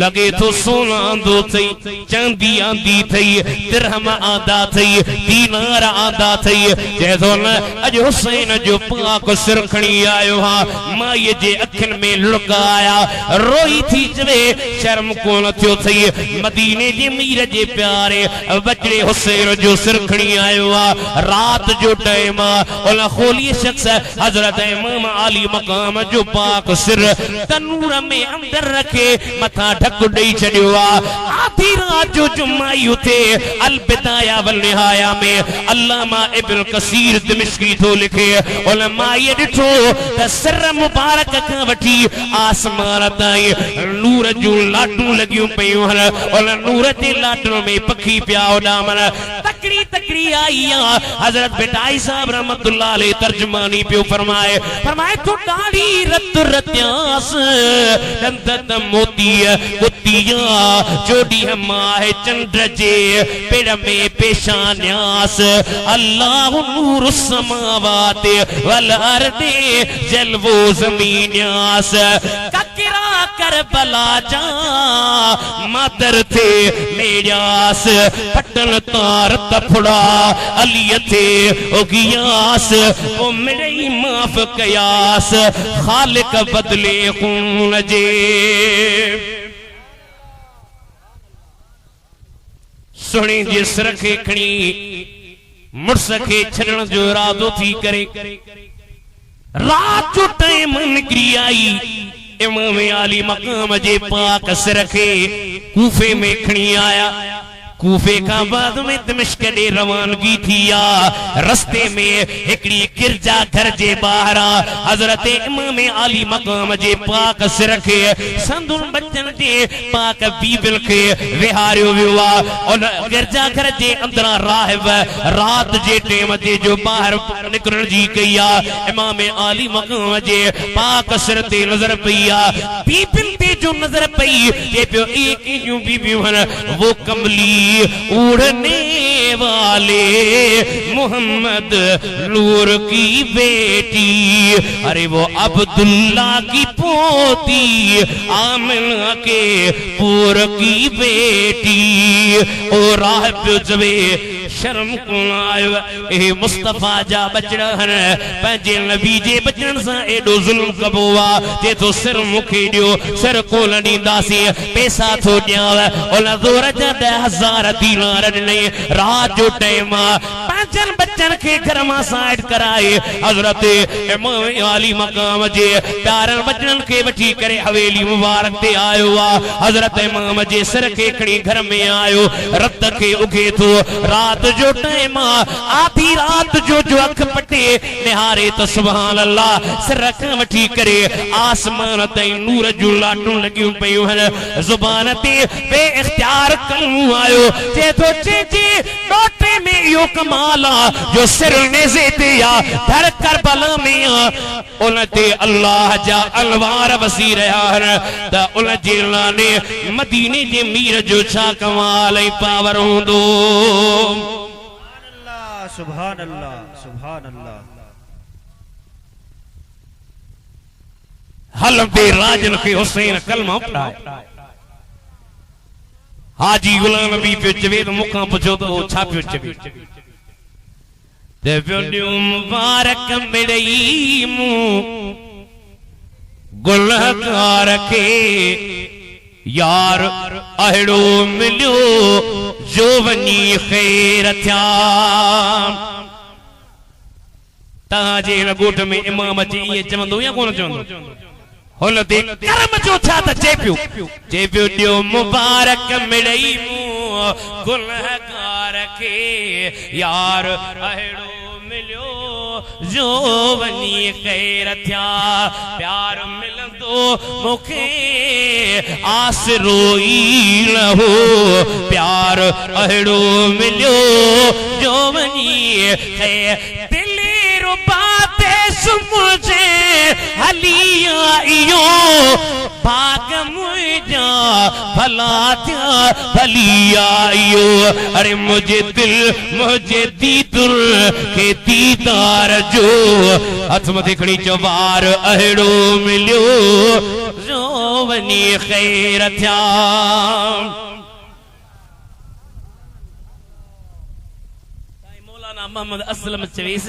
लॻे थो सोना आंदो अथई चांदी आंदी अथई दिरहम आंदा अथई दीनार आंदा अथई चए थो न अॼु हुसैन जो पाक सिर खणी आयो हा माईअ जे अखियुनि में लुड़का आया रोई थी चवे शर्म कोन थियो अथई मदीने जे मीर जे प्यारे बचड़े हुसैन जो सिर खणी आयो आहे रात जो टाइम आहे उन खोली शख्स हज़रत इमाम आली मक़ाम जो पाक सिर तनूर में अंदर रखे मथा ढक ॾेई छॾियो आहे आधी रात जो जुमाई उथे अल बिदाया वल निहाया में अल्लामा इब्न कसीर दिमिश्की थो लिखे उन माईअ ॾिठो त सिर मुबारक खां वठी आसमान ताईं नूर जूं लाटूं लॻियूं पयूं उन नूर जे लाटुनि में पखी पिया उॾामण तकड़ी तकड़ी आई आहे हज़रत बिटाई साहब रहमतुल्लाह अलैह तर्जुमानी पियो फरमाए तो ॾाढी रत रत्यास दंत मोती कुतिया जोड़ी माहे चंद्र जे पेड़ में पेशान्यास अल्लाह नूर समावात वल अर्दे जलवो ज़मीन्यास ककरा करबला जा मादर थे मेरियास पटन तार तफड़ा अली थे ओगियास ओ मेरी माफ कयास खालिक बदले खून जे सुणी जे सिर खे खणी मुड़स खे छॾण जो इरादो थी करे रात जो टाइम निकिरी आई इमाम आली मक़ाम जे पाक सिर खे कूफे में खणी आया कूफे का बाद में दमिश्क ॾे रवानगी थी आ रस्ते में हिकड़ी गिरजा घर जे ॿाहिरां हज़रत इमाम आली मक़ाम जे पाक सिर खे संदुन बच्चन जे पाक बीबिल खे विहारियो वियो आहे उन गिरजा घर जे अंदरां राहिब रात जे टेम ते जो ॿाहिरि निकिरण जी कई आहे इमाम आली मक़ाम जे पाक सिर ते नज़र पई आहे बीबिल ते जो नज़र पई जे पियो एक जूं बीबियूं आहिनि वो कमली उड़ने वाले मोहम्मद नूर की बेटी अरे वो अब्दुल्ला की पोती आमिना के पूर की बेटी और राह पे जवे शर्म कोन आयो ए मुस्तफा जा बचड़ा हन पंहिंजे नबी जे बचड़न सां एडो जुल्म कबो आ जे तो सिर मुखे दियो सिर कोन ॾींदासीं पैसा थो ॾियाव उन ज़ोर जा 10,000 दीनार ॾिनई रात जो टाइम पंहिंजनि बच्चन खे घर मां साइड कराए हज़रत इमाम आली मक़ाम जे प्यारनि बचड़न खे वठी करे हवेली मुबारक ते आयो आहे हज़रत इमाम जे सिर खे खणी घर में आयो रत खे उगे थो रात जो टाइम आधी रात जो अख पटे निहारे तो सुभान अल्लाह सिर खां वठी करे आसमान ताईं नूर जूं लाटूं लॻियूं पयूं आहिनि ज़ुबान ते बे इख्तियार कलमो आयो जे तो जे डोटे में इहो कमाल आहे जो सिर नेज़े ते या धर करबला में उन ते अल्लाह जा अलवार वसी रहिया आहिनि त उन जे लाने मदीने जे मीर जो छा कमाल ऐं पावर हूंदो सुभान अल्लाह सुभान अल्लाह हलंदे राजन के हुसैन कलमा पढ़ाए हाजी गुलाम नबी पे चवे तो मुखां पुछो तो छा पियो चवे ते पियो मुबारक मिड़ई मु गुलहगार के यार अहिड़ो मिलियो जो वञी ख़ैर थिया तव्हांजे हिन ॻोठ में इमाम अची ईअं चवंदो या कोन चवंदो हुन ते कर्म जो छा त चए पियो ॾियो मुबारक मिड़ई मूं गुलहगार खे यार अहिड़ो मिलियो जो वञी ख़ैर थिया प्यार मिलंदो मूंखे आसरो ई न हो प्यार अहिड़ो मिलियो जो वञी ख़ैर दिली रुबा ते मुझे हलिया इयो भाग मुझा भला था भलिया इयो अरे मुझे दिल मुझे दीदुर के दीदार जो हथ मथे खणी चवार अहिड़ो मिलियो जो वनी खैर थिया मौलाना मोहम्मद असलम चवेस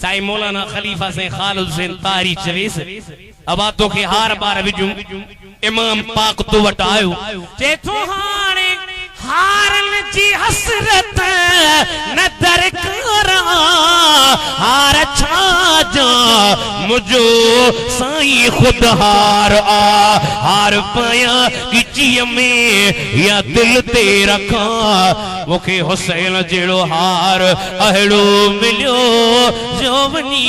साईं मौलाना खलीफा से खालिद हुसैन तारी चवेस अबातो के हार बार विजू इमाम पाक तो वट आयो चेथो हाणे हारन जी हसरत न दरकारा हार छा जा मुझो साईं खुद हार आ हार पाया किची में या दिल ते रखा मुखे हुसैन जेड़ो हार अहिड़ो मिलियो जो वनी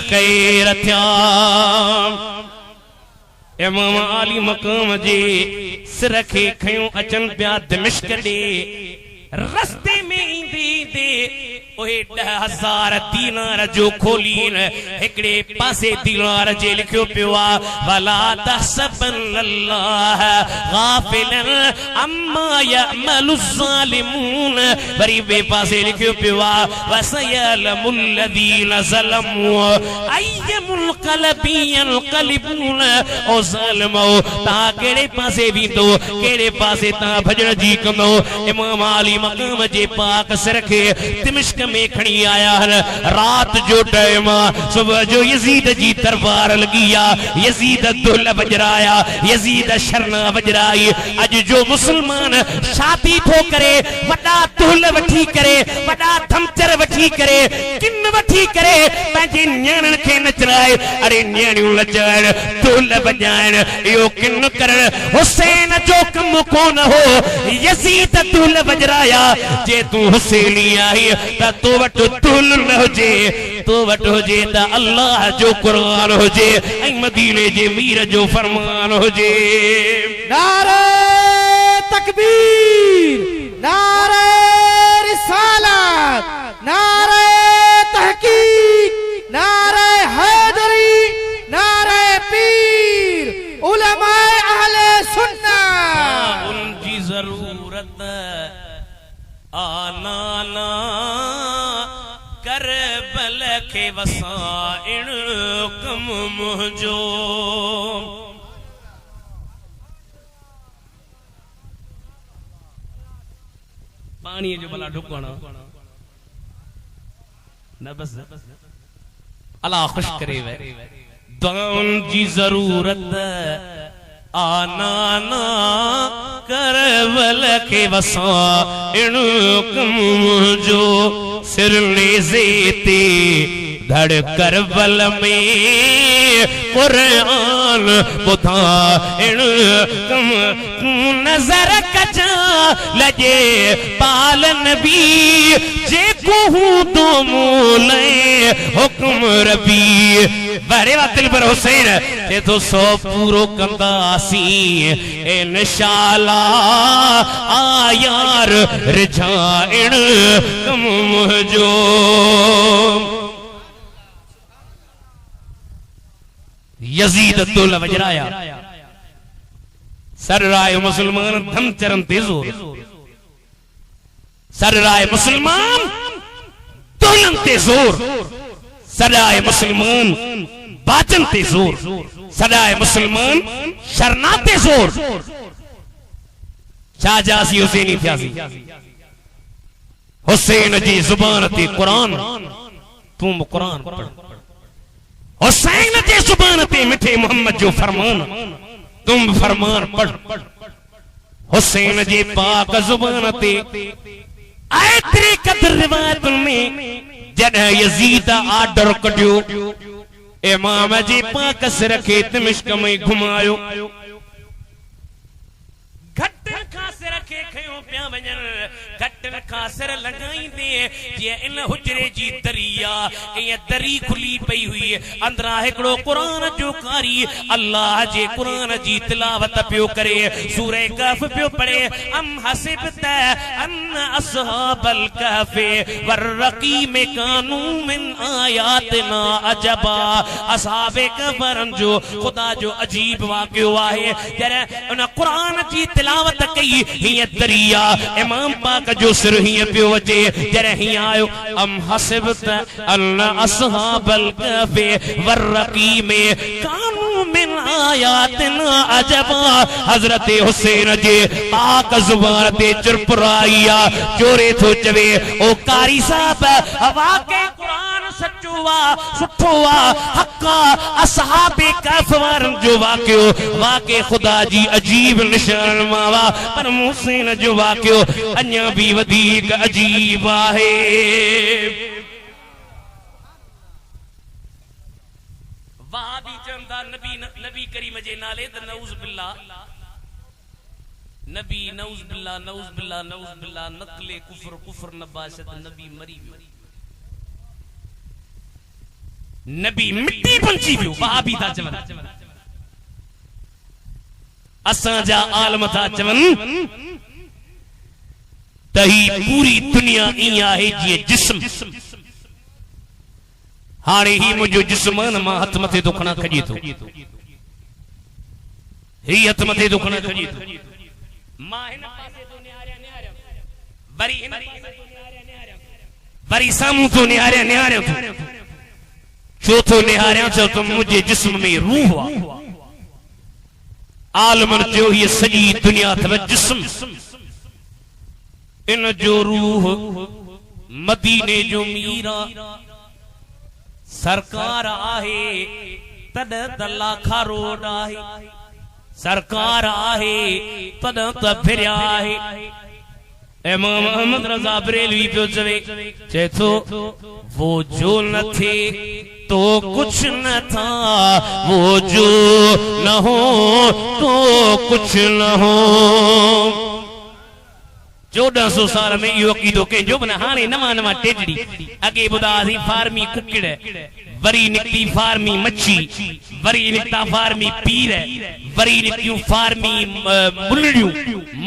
खैर थिया इमाम आली मकाम जे सिर खे खयो अचन पिया दिमिश्क ॾे रस्ते में ईंदे ईंदे ओहे 10,000 दीनार जो खोलीन हिकड़े पासे दीनार जे लिखियो पियो आ वला तहसबन्नल्लाह गाफिलन अम्मा यअमलु ज़ालिमून वरी बे पासे लिखियो पियो आ वसयलमुल लदीन ज़लमू अय्यमुल क़लबी यनक़लिबून ओ ज़ालिमो ता केड़े पासे वींदो केड़े पासे ता भजण जी कंदो इमाम आली मकाम जे पाक सिर खे दिमिश्क में खणी आया रात जो टाइम सुबह जो यजीद जी दरबार लगिया यजीद दुल बजराया यजीद शरना बजराई अज जो मुसलमान शादी थो करे वडा दुल वठी करे वडा धमचर वठी करे किन वठी करे पंहिंजे न्याणन खे नचराए अरे न्याणियूं लचाइण दुल बजाइण इहो किन करण हुसैन जो कम कोन हो यजीद दुल बजराया जे तू हुसैनी आई त तो वट दुल न हुजे तो वट हुजे त अल्लाह जो कुरान हुजे ऐं मदीने जे मीर जो फरमान हुजे नारे तकबीर नारे रिसालत नारे तहकीक नारे हैदरी नारे पीर उलमाए अहले सुन्नत उनकी जरूरत आना ना करबल के वसाइण कम मुझो पानी जो भला ढुकण न बस अल्लाह खुश करे वे दुआउन जी जरूरत आना ना करबल के वसाइण कम मुझो सिर नेज़े ते धड़ करबल में कुरान बुधाइण कम नजर कचा लजे पालन भी जेको हूं तो मूले हुक्म रबी बरे वक्त पर हुसैन ते तो सो पूरो कंदासी इंशाअल्लाह आयार रिझाइण कम मुझो यजीद दुल वजराया सर राय मुसलमान धम चरन तेजोर सर राय मुसलमान दुलन तेजोर सदाए मुसलमान बाचन तेजोर सदाए मुसलमान शरनाते जोर शाहजासी हुसैनी थियासी हुसैन जी जुबान ते कुरान तुम कुरान पढ़ हुसैन जी जुबान ते मिठे मोहम्मद जो फरमान तुम फरमान पढ़ हुसैन जी पाक जुबान ते आयतरी कदर रिवायत में जद यजीद आर्डर कटियो इमाम जी पाक सिर खे दिमिश्क में घुमायो घट खां सिर खे खयो पिया वञन घट खटन खां सिर लॻाईंदे जीअं इन हुजरे जी दरिया ईअं दरी खुली पई हुई अंदरां हिकिड़ो क़ुरान जो कारी अल्लाह जे क़ुरान जी तिलावत पियो करे सूरह कहफ पियो पढ़े अम हसिबत अन असहाबल कहफ वर्रकीम कानू मिन आयातिना अजबा असहाबे कहफरन जो खुदा जो अजीब वाक़ियो आहे जॾहिं उन क़ुरान जी तिलावत कई हीअं दरिया इमाम पाक जो सिर हीअं पियो अचे जॾहिं हीअं आयो अम हसिबत अन असहाबल कहफ वर्रकीम कानू मिन आयातिना अजबा हज़रत हुसैन जे पाक ज़ुबान ते चुरपुराइया चोरे थो चवे ओ कारी साहब वाक़ई क़ुरान सच्चो वा सुठो वा हक़ असहाबे कहफ वारन जो वाक़ियो वाक़ई खुदा जी अजीब निशान मां वा पर हुसैन जो वाक़ियो अञा भी वधीक अजीब आहे वहाबी चंदा नबी करीम जे नाले त नऊज़ बिल्लाह नबी नऊज़ बिल्लाह नकले कुफर नबाशत नबी मरी वियो नबी मिट्टी पंची वियो वहाबी था चवन असां जा आलम था चवन त ही पूरी दुनिया ईअं आहे जीअं जिस्म हाणे ही मुंहिंजो जिस्मान मां हथ मथे थो खणा खॼे थो ही हथ मथे थो खणा खॼे थो मां हिन पासे तो निहारिया वरी हिन पासे तो निहारिया वरी साम्हूं तो निहारिया चौथो निहारिया छो तो मुंहिंजे जिस्म में रूह आहे आलमन जो ये सॼी दुनिया अथव जिस्म इन जो रूह मदीने जो मीरा सरकार आहे तॾहिं त लाखा रोड आहे सरकार आहे तॾहिं त फिरिया आहे इमाम अहमद रज़ा बरेलवी पियो चवे थो वो जो न थे तो कुछ न था वो जो न हो तो कुछ न हो 1400 साल में इहो अक़ीदो कंहिंजो बि न हाणे नवां टेजड़ी अॻे ॿुधासीं फार्मी कुकड़ वरी निकती फार्मी मच्छी वरी निकता फार्मी पीर वरी निकतियूं फार्मी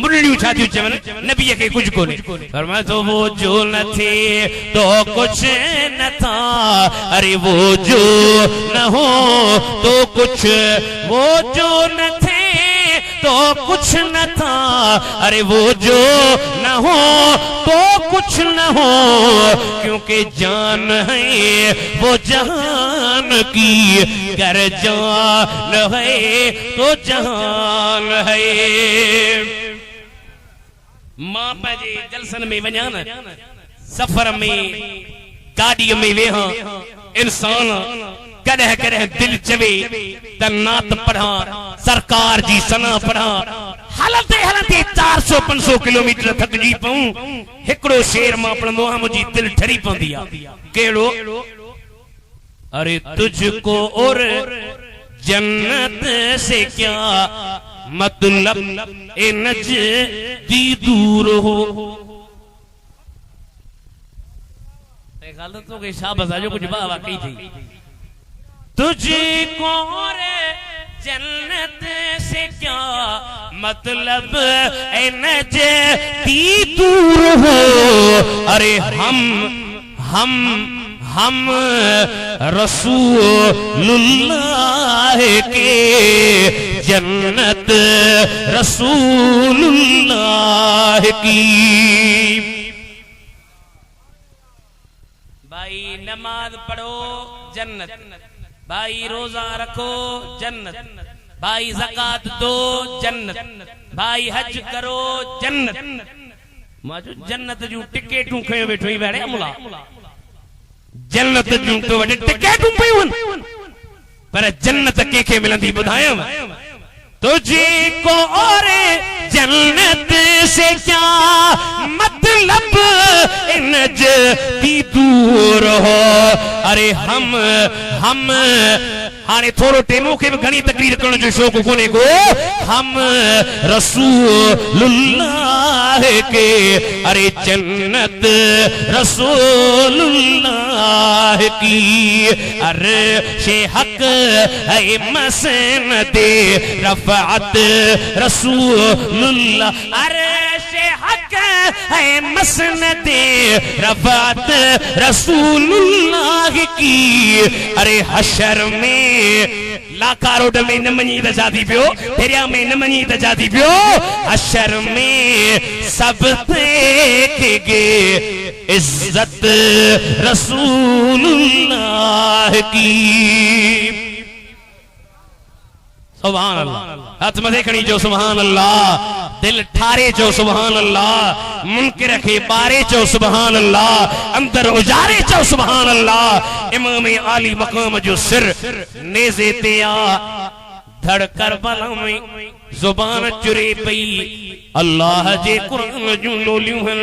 मुरलियूं छा थियूं चवनि नबीअ खे कुझु कोन्हे फरमाए थो वो जो न थे तो कुछ न था अरे वो जो न हो तो कुछ वो जो न थे तो कुछ न था अरे वो जो न हो तो कुछ न हो क्योंकि जान है वो जहान की कर जान है तो जहान है मां पंहिंजे जलसन में वञा न सफ़र में गाॾीअ में वेहां इंसान कॾहिं कॾहिं दिल चवे त नात पढ़ा सरकार जी सना पढ़ा हलते हलते 400-500 किलोमीटर थकजी पऊं हिकिड़ो शेर मां पढ़ंदो आहियां मुंहिंजी दिल ठरी पवंदी आहे कहिड़ो अरे तुझको और जन्नत से क्या मतलब ए नजदी दूर हो गलत हो गई शाबाश जो कुछ बाबा कही थी तुझको और जन्नत से क्या मतलब ए नजदी दूर हो अरे हम रसूलुल्लाह के जन्नत रसूलुल्लाह की भाई नमाज पढ़ो जन्नत भाई रोजा रखो जन्नत भाई ज़कात दो जन्नत भाई हज करो जन्नत माजो जन्नत जूं टिकेटूं खयो वेठो ही वेड़े अमला जन्नत जूं तो वडे टिकेटूं पयूं पर जन्नत कंहिंखे मिलंदी ॿुधायां तुझको और जन्नत से क्या मतलब नजदी दूर हो अरे हाने थोरो टेमो के भी घणी तकरीर करण जो शौक़ कोने को हम रसूलुल्लाह के अरे जन्नत रसूलुल्लाह की अरे शे हक है मसनदे रफ़अत रसूलुल्लाह अरे शे हक है मसनदे रफ़अत रसूलुल्लाह की अरे हशर में लाकारोड में न मनी त जाती पियो फेरिया में न मनी त जाती पियो हशर में सब देखेंगे इज्जत रसूलुल्लाह की सुभान अल्लाह हाथ में देखनी जो सुभान अल्लाह दिल ठारे जो सुभान अल्लाह मुनकर के बारे जो सुभान अल्लाह अंदर उजारे जो सुभान अल्लाह इमाम आली मकाम जो सिर नेज़े ते आ धड़ करबला में जुबान चुरे पई अल्लाह जे कुरान जूं लोलियूं हन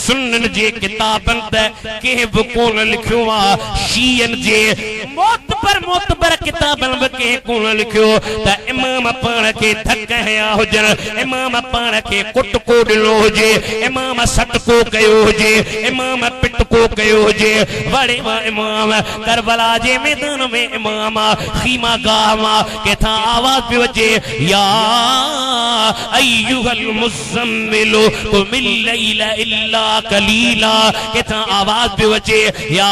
सुन्नन जे किताबन त के बि कोन लिखियो आ शीयन जे मोतबर किताबन बि के कोन लिखियो त इमाम पाण के थक हया हुजन इमाम पाण के कुट को ॾिनो हुजे इमाम सटको कयो हुजे इमाम पिटको कयो हुजे वड़े वा इमाम करबला जे मैदान में इमाम खीमा गाह मां केथा आवाज पे वजे या अय्युहल मुज़म्मिल कुमिल लैला इल्ला कलीला केथा आवाज पे वजे या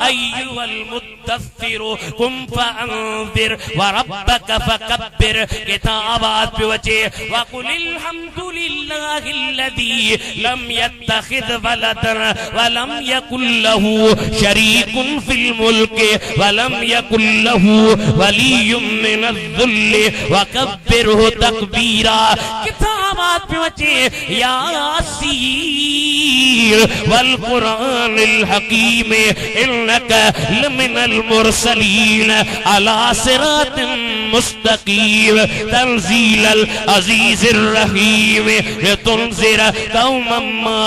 अय्युहल मुद्दस्सिर कुम फअंज़िर व रब्बक फकब्बिर केथा आवाज पे वजे व कुलिल हम्दुलिल्लाहिल्लज़ी लम यत्तखिज़ वलदन व लम यकुल लहू शरीकुन फिल मुल्क व लम यकुल लहू वलियुम मिनज़्ज़ुल्ल व कब्बिरहु तकबीरा किताबात पे बचे यासीन वल कुरानिल हकीम इन्नका लमिनल मुरसलीन अला सिरातिन मुस्तकीम तंजीलल अजीजिर रहीम लितुनज़िर कौमम मा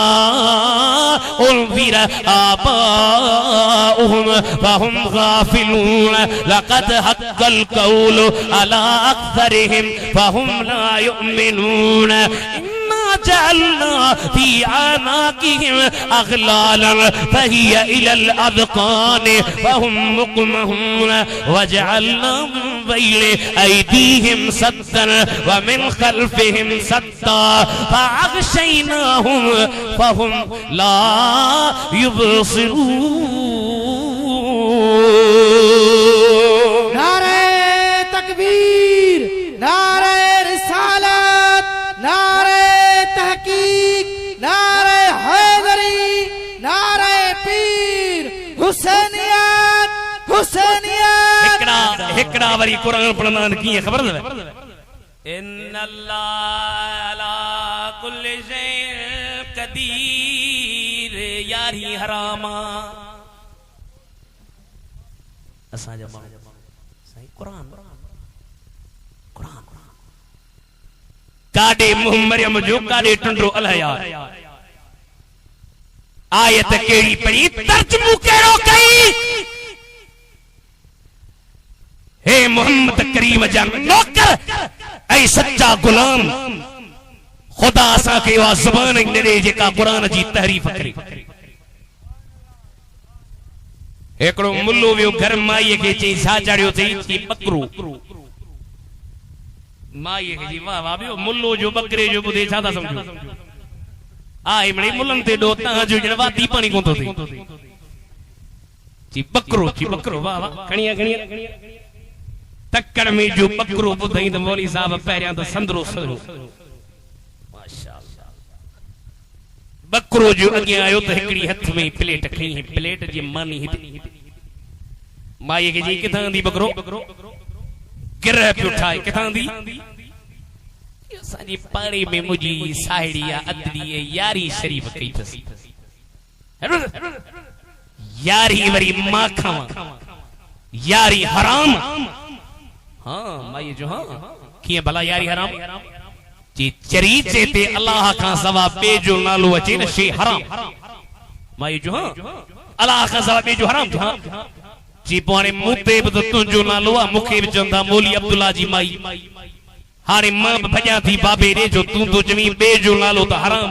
उनज़िर आबाउहुम फहुम गाफिलून लक़द हक़्क़ल क़ौलु अला अक्सरिहिम फहुम ला युमिनून इन्ना जअलना फी आनाकिहिम अग़लालन फहिय इलल अज़क़ान फहुम मुक़महून वजअलना मिन बैन अयदीहिम सद्दन व मिन खल्फिहिम सद्दा फअग़शयनाहुम फहुम ला युबसिरून। नारे तकबीर, नारे रिसालत, नारे तहकीक, नारे हैदरी, नारे पीर, हुसैनियत, हुसैनियत। हिकड़ा वरी कुरान पढ़ना की खबर है इन्नल्लाह अला कुल्लि शैइन कदीर यारी हरामा असा जमा सही कुरान काडे मुहम्मद जो काडे टंडो अलहया आयत केड़ी पड़ी तर्जुमो केड़ो कई हे मोहम्मद करीम जा नौकर ऐ सच्चा गुलाम खुदा असा के वा जुबान ने जेका कुरान जी तहरीफ करे एकड़ो मुल्लो वियो घर माई के चई सा चढ़ियो थई की बकरो माई के जी वाह वाह बियो मुल्लो जो बकरे जो बुधे छा ता समझो आई मणी मुल्लन ते डो ता जो जणवा दी पानी कोन तो थी जी बकरो वाह वाह खणिया तक्कड़ में जो बकरो बुधई त मौली साहब पहिरियां त संदरो माशाअल्लाह बकरो जो अगे आयो त हिकड़ी हथ में प्लेट खई प्लेट जी मानी माई के जी किथां दी बकरो गिरह पे उठाए किथां दी असांजी पाड़ी में मुजी साहेड़ी अदरी यारी शरीफ कई थसी यारी वरी मां खावा यारी हराम हाँ माई जो हाँ किए भला यारी हराम जी चरीचे ते अल्लाह का सवा पे जो नालो अचे न शे हराम माई जो हाँ अल्लाह का सवा पे जो हराम हाँ जी पाने मुते बि त तुंहिंजो नालो आहे मूंखे बि चवंदा मौली अब्दुल्ला जी माई हाणे मां बि भॼां थी बाबे रे जो तूं तो चवीं ॿिए जो नालो त हराम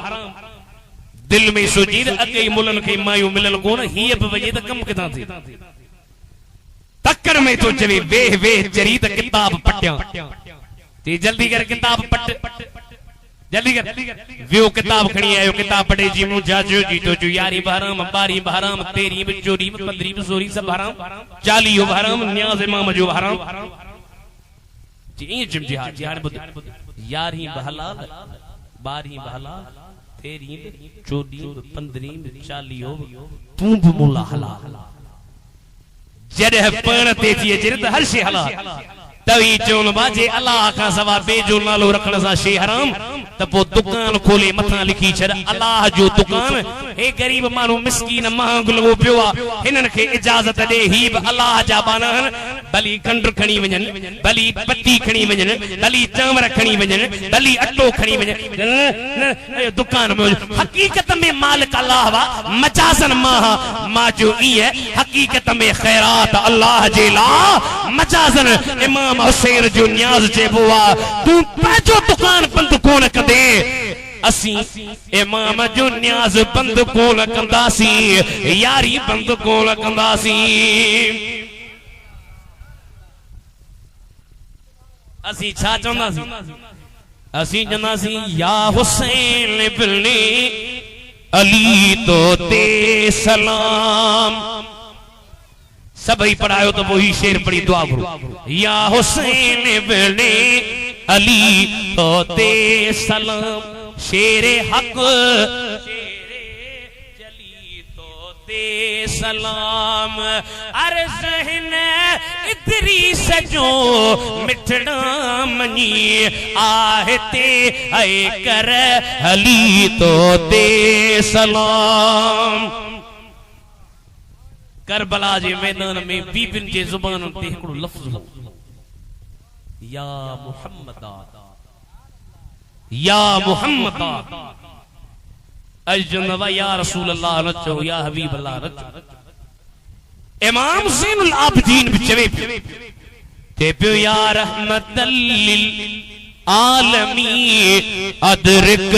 दिल में सोची त अॻे मुलनि खे मायूं मिलनि कोन हीअ बि वञे त कमु किथां थिए तकड़ में तो चवे वेह वेह चरी त किताब पटियां ते जल्दी कर किताब पट जल्दी कर वियो किताब खणी आयो किताब पढ़े जी मूं जाजो जी तो जो यारी बहराम 12 बहराम 13 चोरी 15 16 सब हराम 40 बहराम न्याज इमाम जो हराम जी जिम जिहाद जी हाने बुध 11 बहलाल 12 बहलाल 13 14 15 40 तू भी मुल्ला हलाल जॾहिं पण ते थी अचे त हर शइ हलाल तवी चवनि बाजे अल्लाह खां सवा ॿिए जो नालो रखण सां शइ हराम त पोइ दुकान खोले मथां लिखी छॾ अल्लाह जो दुकान हे गरीब माण्हू मिसकीन महांग लॻो पियो आहे हिननि खे इजाज़त ॾे ही बि अल्लाह जा बाना आहिनि भली खंड खणी वञनि भली पती खणी वञनि भली चांवर खणी वञनि भली अटो खणी वञनि दुकान में हक़ीक़त में मालिक अल्लाह वा मजाज़न मां जो ईअं हक़ीक़त में ख़ैरात अल्लाह जे ला मजाज़न इमाम हुसैन जो न्याज़ चइबो आहे तूं पंहिंजो दुकान बंदि कोन कंदे असी इमाम जो न्याज़ बंदि कोन कंदासीं यारी बंदि कोन कंदासीं असी छा चवंदासीं असी चवंदासीं या हुसैन इब्ने अली तो ते सलाम सभई पढ़ायो तो वही शेर पढ़ी दुआ करो या हुसैन इब्ने अली तो ते सलाम शेरे हक सलाम अर्ज़ हिन इदरीस जो मिठड़ा मनी आहते ऐ कर हली तो ते सलाम करबला जे मैदान में बीबिन जे जुबान ते हिकड़ो लफ्ज़ हो या मुहम्मदा या मुहम्मदा अजनवा या रसूल अल्लाह रचो या हबीब अल्लाह रचो इमाम ज़ैनुल आबिदीन भी चवे पियो या रहमतल लिल आलमीन अदरिक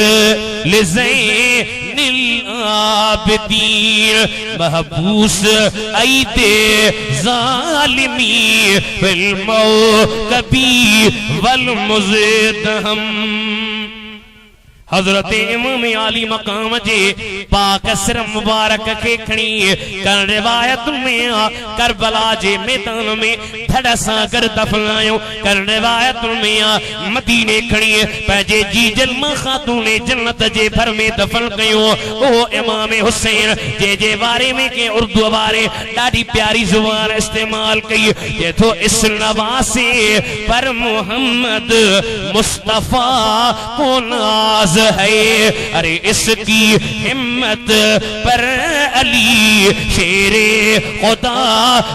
लिज़ैनिल आबिदीन महबूस ऐदे ज़ालिमी फिल मौक़बी वल मुज़दहम हजरत इमाम आली मकाम जे पाक सिर मुबारक के खणी कर रिवायत में करबला जे मैदान में धड़ सां गॾु दफनायो कर रिवायत में मदीने खणी पंहिंजे जी जलमा खातून जन्नत जे भर में दफन कयो ओ इमाम हुसैन जे बारे में के उर्दू वारे ॾाढी प्यारी ज़ुबान इस्तेमाल कई जे तो इस नवासे पर मोहम्मद मुस्तफा को नाज है अरे इसकी हिम्मत पर अली शेरे खुदा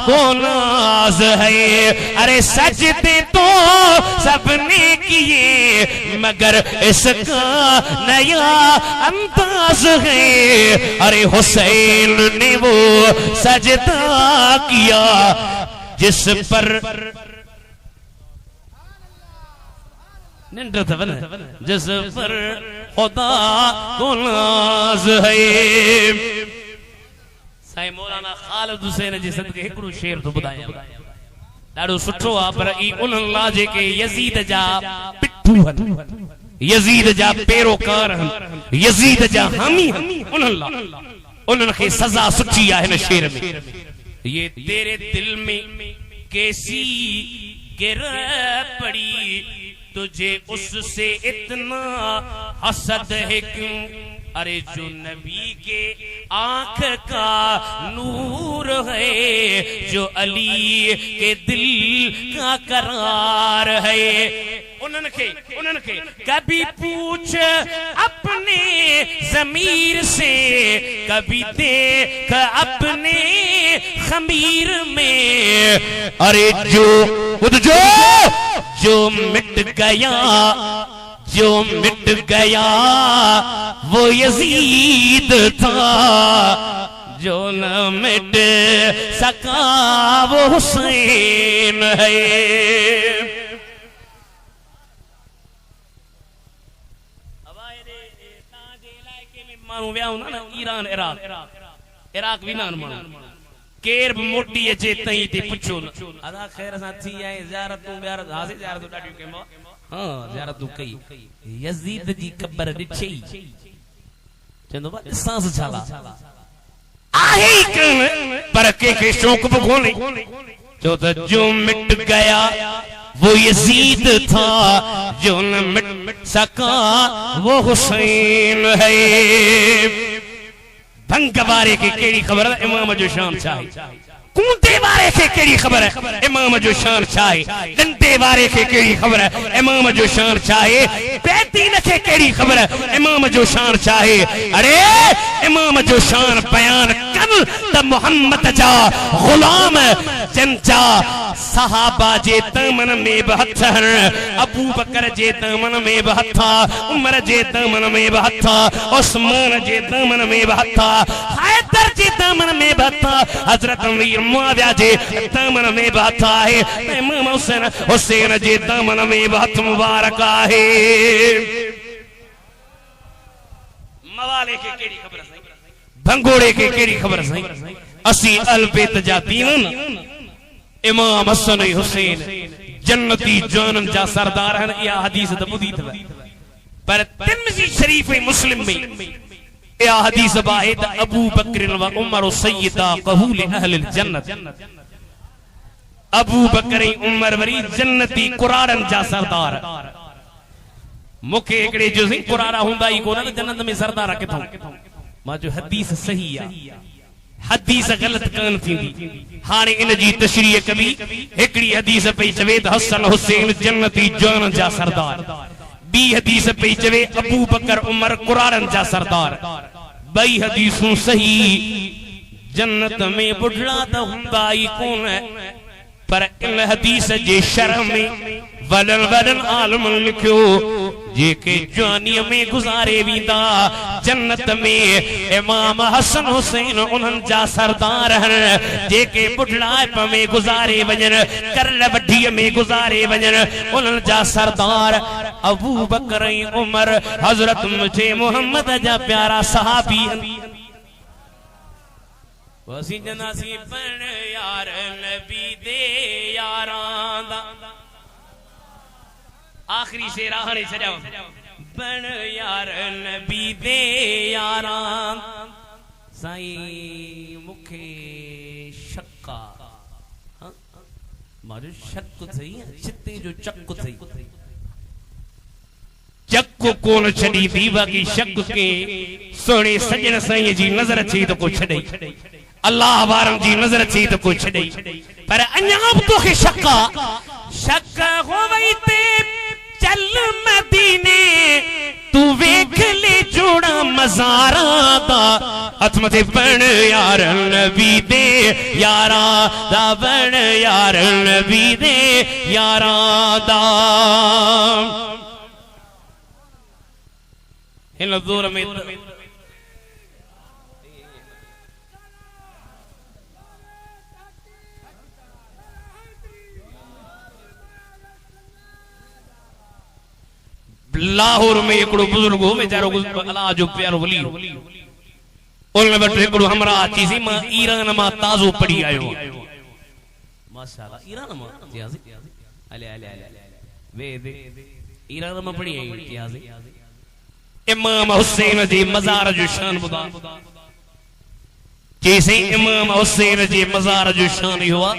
को नाज है अरे सजदे तो सबने किए मगर इसका नया अंदाज है अरे हुसैन ने वो सजदा किया जिस पर जिस पर खुदा को नाज है साईं मौलाना खालिद हुसैन जी सदके हिकड़ो शेर तो बुधाया ॾाढो सुठो आहे पर ई उन्हनि लाइ जेके यज़ीद जा पिठू आहिनि यज़ीद जा पैरोकार आहिनि यज़ीद जा हामी उन्हनि लाइ उन्हनि खे सज़ा सुठी आहे हिन शेर में ये तेरे दिल में कैसी गिरह पड़ी तुझे उससे इतना हसद है क्यों अरे जो नबी के आंख का नूर है जो अली के दिल का करार है उन्हन के कभी पूछ अपने ज़मीर से कभी देख अपने खमीर में अरे जो मिट गया वो यजीद था जो न मिट सका वो हुसैन है। मानू विया हूं ना ईरान इराक भी ना मानू केर मोटी अचे तई ते पुछो न अदा खैर सा थी आए ज़ियारतूं ॿियारत हाज़िर ज़ियारतूं ॾाढियूं कयूं हां ज़ियारतूं कई यज़ीद जी क़ब्र ॾिठी चंदो बा सांस छाला आहे कन पर के शौक भी कोने जो तो जो मिट गया वो यजीद था जो न मिट सका वो हुसैन है। भंग वारे के केड़ी खबर है इमाम जो शान चाहे कूंटे वारे के केड़ी खबर है इमाम जो शान चाहे डंडे वारे के केड़ी खबर है इमाम जो शान चाहे बैती न के केड़ी खबर है इमाम जो शान चाहे। अरे इमाम जो शान बयान कर त मोहम्मद जा गुलाम जनजा सहाबा जे तमन में बहत्तर अबू बकर जे तमन में बहत्ता उमर जे तमन में बहत्ता उस्मान जे तमन में बहत्ता हैदर जे तमन में बहत्ता हजरत अमीर मुआविया जे तमन में बहत्ता है इमाम हुसैन जे तमन में बहत मुबारक है। मवाले के केड़ी खबर है भंगोड़े के केड़ी खबर है असी अलबेत जाती न इमाम हसन हुसैन जन्नती जानन जा सरदार हैं। या हदीस त ॿुधी अथव पर तिर्मिज़ी शरीफ ऐं मुस्लिम में या हदीस बाहे त अबू बकर व उमर सय्यदा कहूल अहल जन्नत अबू बकर ऐं उमर वरी जन्नती कुरारन जा सरदार मुखे एकड़े जो सी कुरारा हुंदा ई कोन जन्नत में सरदार किथों मां जो हदीस सही है हदीस गलत कान थींदी हाने इन जी तशरीह कबी एकड़ी हदीस पई चवे त हसन हुसैन जन्नती जान जा सरदार बी हदीस पई चवे अबू बकर उमर कुरारन जा सरदार बई हदीसूं सही जन्नत में बुढ़ड़ा त हुंदा ई कोन पर इन हदीस जे शरह में वडन वडन आलम लिखियो जेके जवानी में गुजारे वींदा जन्नत में इमाम हसन हुसैन उन्हन जा सरदार हन जेके बुढ़ाप में गुजारे वजन करल वढी में गुजारे वजन उन्हन जा सरदार अबू बकर उमर हजरत मुझे मोहम्मद जा प्यारा सहाबी वसी जनासी बन यार नबी दे यारां दा आखिरी शेर हाणे छॾियो बन यार नबी दे यारां साईं मुखे शक्का मारो शक थई चिते जो चक थई चक कोन छड़ी थी बाकी शक के सोने सजन साईं जी नजर अची तो को छड़ई अल्लाह वारन जी नजर अची तो को छड़ई पर अञा बि तोखे शक हो वई ते चल मदीने तू वेख ले जोड़ा मज़ारा दा हथ मथे बन यार नबी दे यारा दा बन यार नबी दे यारा दा इन दौर में लाहौर में एकड़ो बुजुर्ग हो बेचारो अल्लाह जो प्यारो वली उन वट एकड़ो हमरा अची सी मां ईरान मां ताज़ो पढ़ी आयो माशाअल्लाह ईरान मां जियाजी अले अले अले वे ईरान मां पढ़ी आई जियाजी इमाम हुसैन जी मज़ार जो शान बुधा जैसे इमाम हुसैन जी मज़ार जो शान हुआ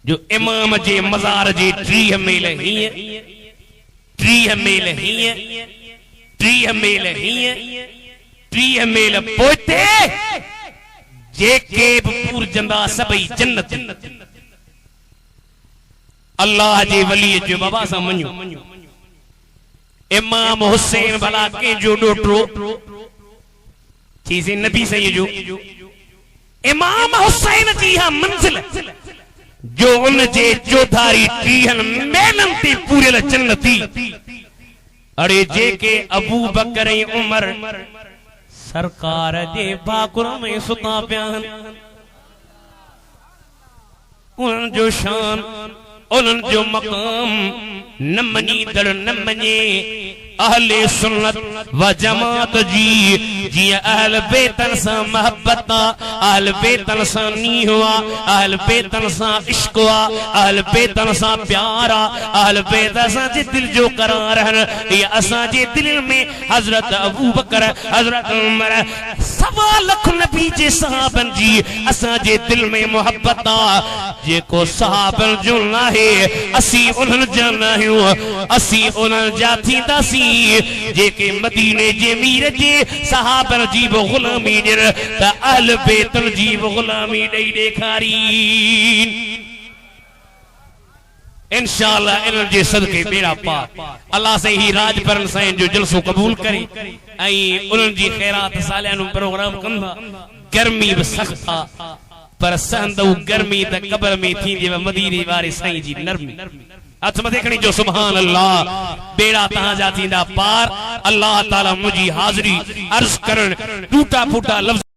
जो इमाम जे मज़ार जी 3 मील हीअं 3 मील हीअं 3 मील हीअं 3 मील पोइते जेके बि पूरजंदा सभई जन्नत अल्लाह जे वली जो बाबा सा मञो इमाम हुसैन भला के जो डोटरो चीज़ नबी सही जो इमाम हुसैन जी हा मंजिल जो उन जे चौधारी 3 मेलन ते पूरे जन्नती अरे जेके अबू बकर उमर सरकार जे बाकुर में सुता पियान उन्हनि जो शान उन्हनि जो मकाम न मञीदड़ न मञे अहले सुन्नत व जमात जी जिया अहल बेतन सा मोहब्बत अहल बेतन सा नी हुआ अहल बेतन सा इश्क हुआ अहल बेतन सा प्यारा अहल बेतन सा जे दिल जो करार है ये असा जे दिल में हजरत अबू बकर हजरत उमर सवा लख नबी जे सहाबन जी असा जे दिल में मोहब्बत जे को सहाबन जो ना है असी उन्हनि जा ना आहियूं असी उन्हनि जा थींदासीं जेके मदीने जे मीर जे सहाबन जी बि गुलामी ॾियनि त अहल बेतन जी बि गुलामी ॾेई ॾेखारी इंशाअल्लाह इन्हनि जे सदके बेड़ा पार अल्लाह से ही राजपरन साईं जो जलसो कबूल करे ऐं उन्हनि जी ख़ैरात सालियानो प्रोग्राम कंदा गर्मी बि सख़्त आहे पर सहंदऊ गर्मी त कब्र में थींदी मदीने वारे साईं जी नरमी हथ मथे खणी जो सुभान अल्लाह बेड़ा तहां जा थींदा पार अल्लाह ताला मुंहिंजी हाज़िरी अर्ज़ करण टूटा फूटा लफ्ज़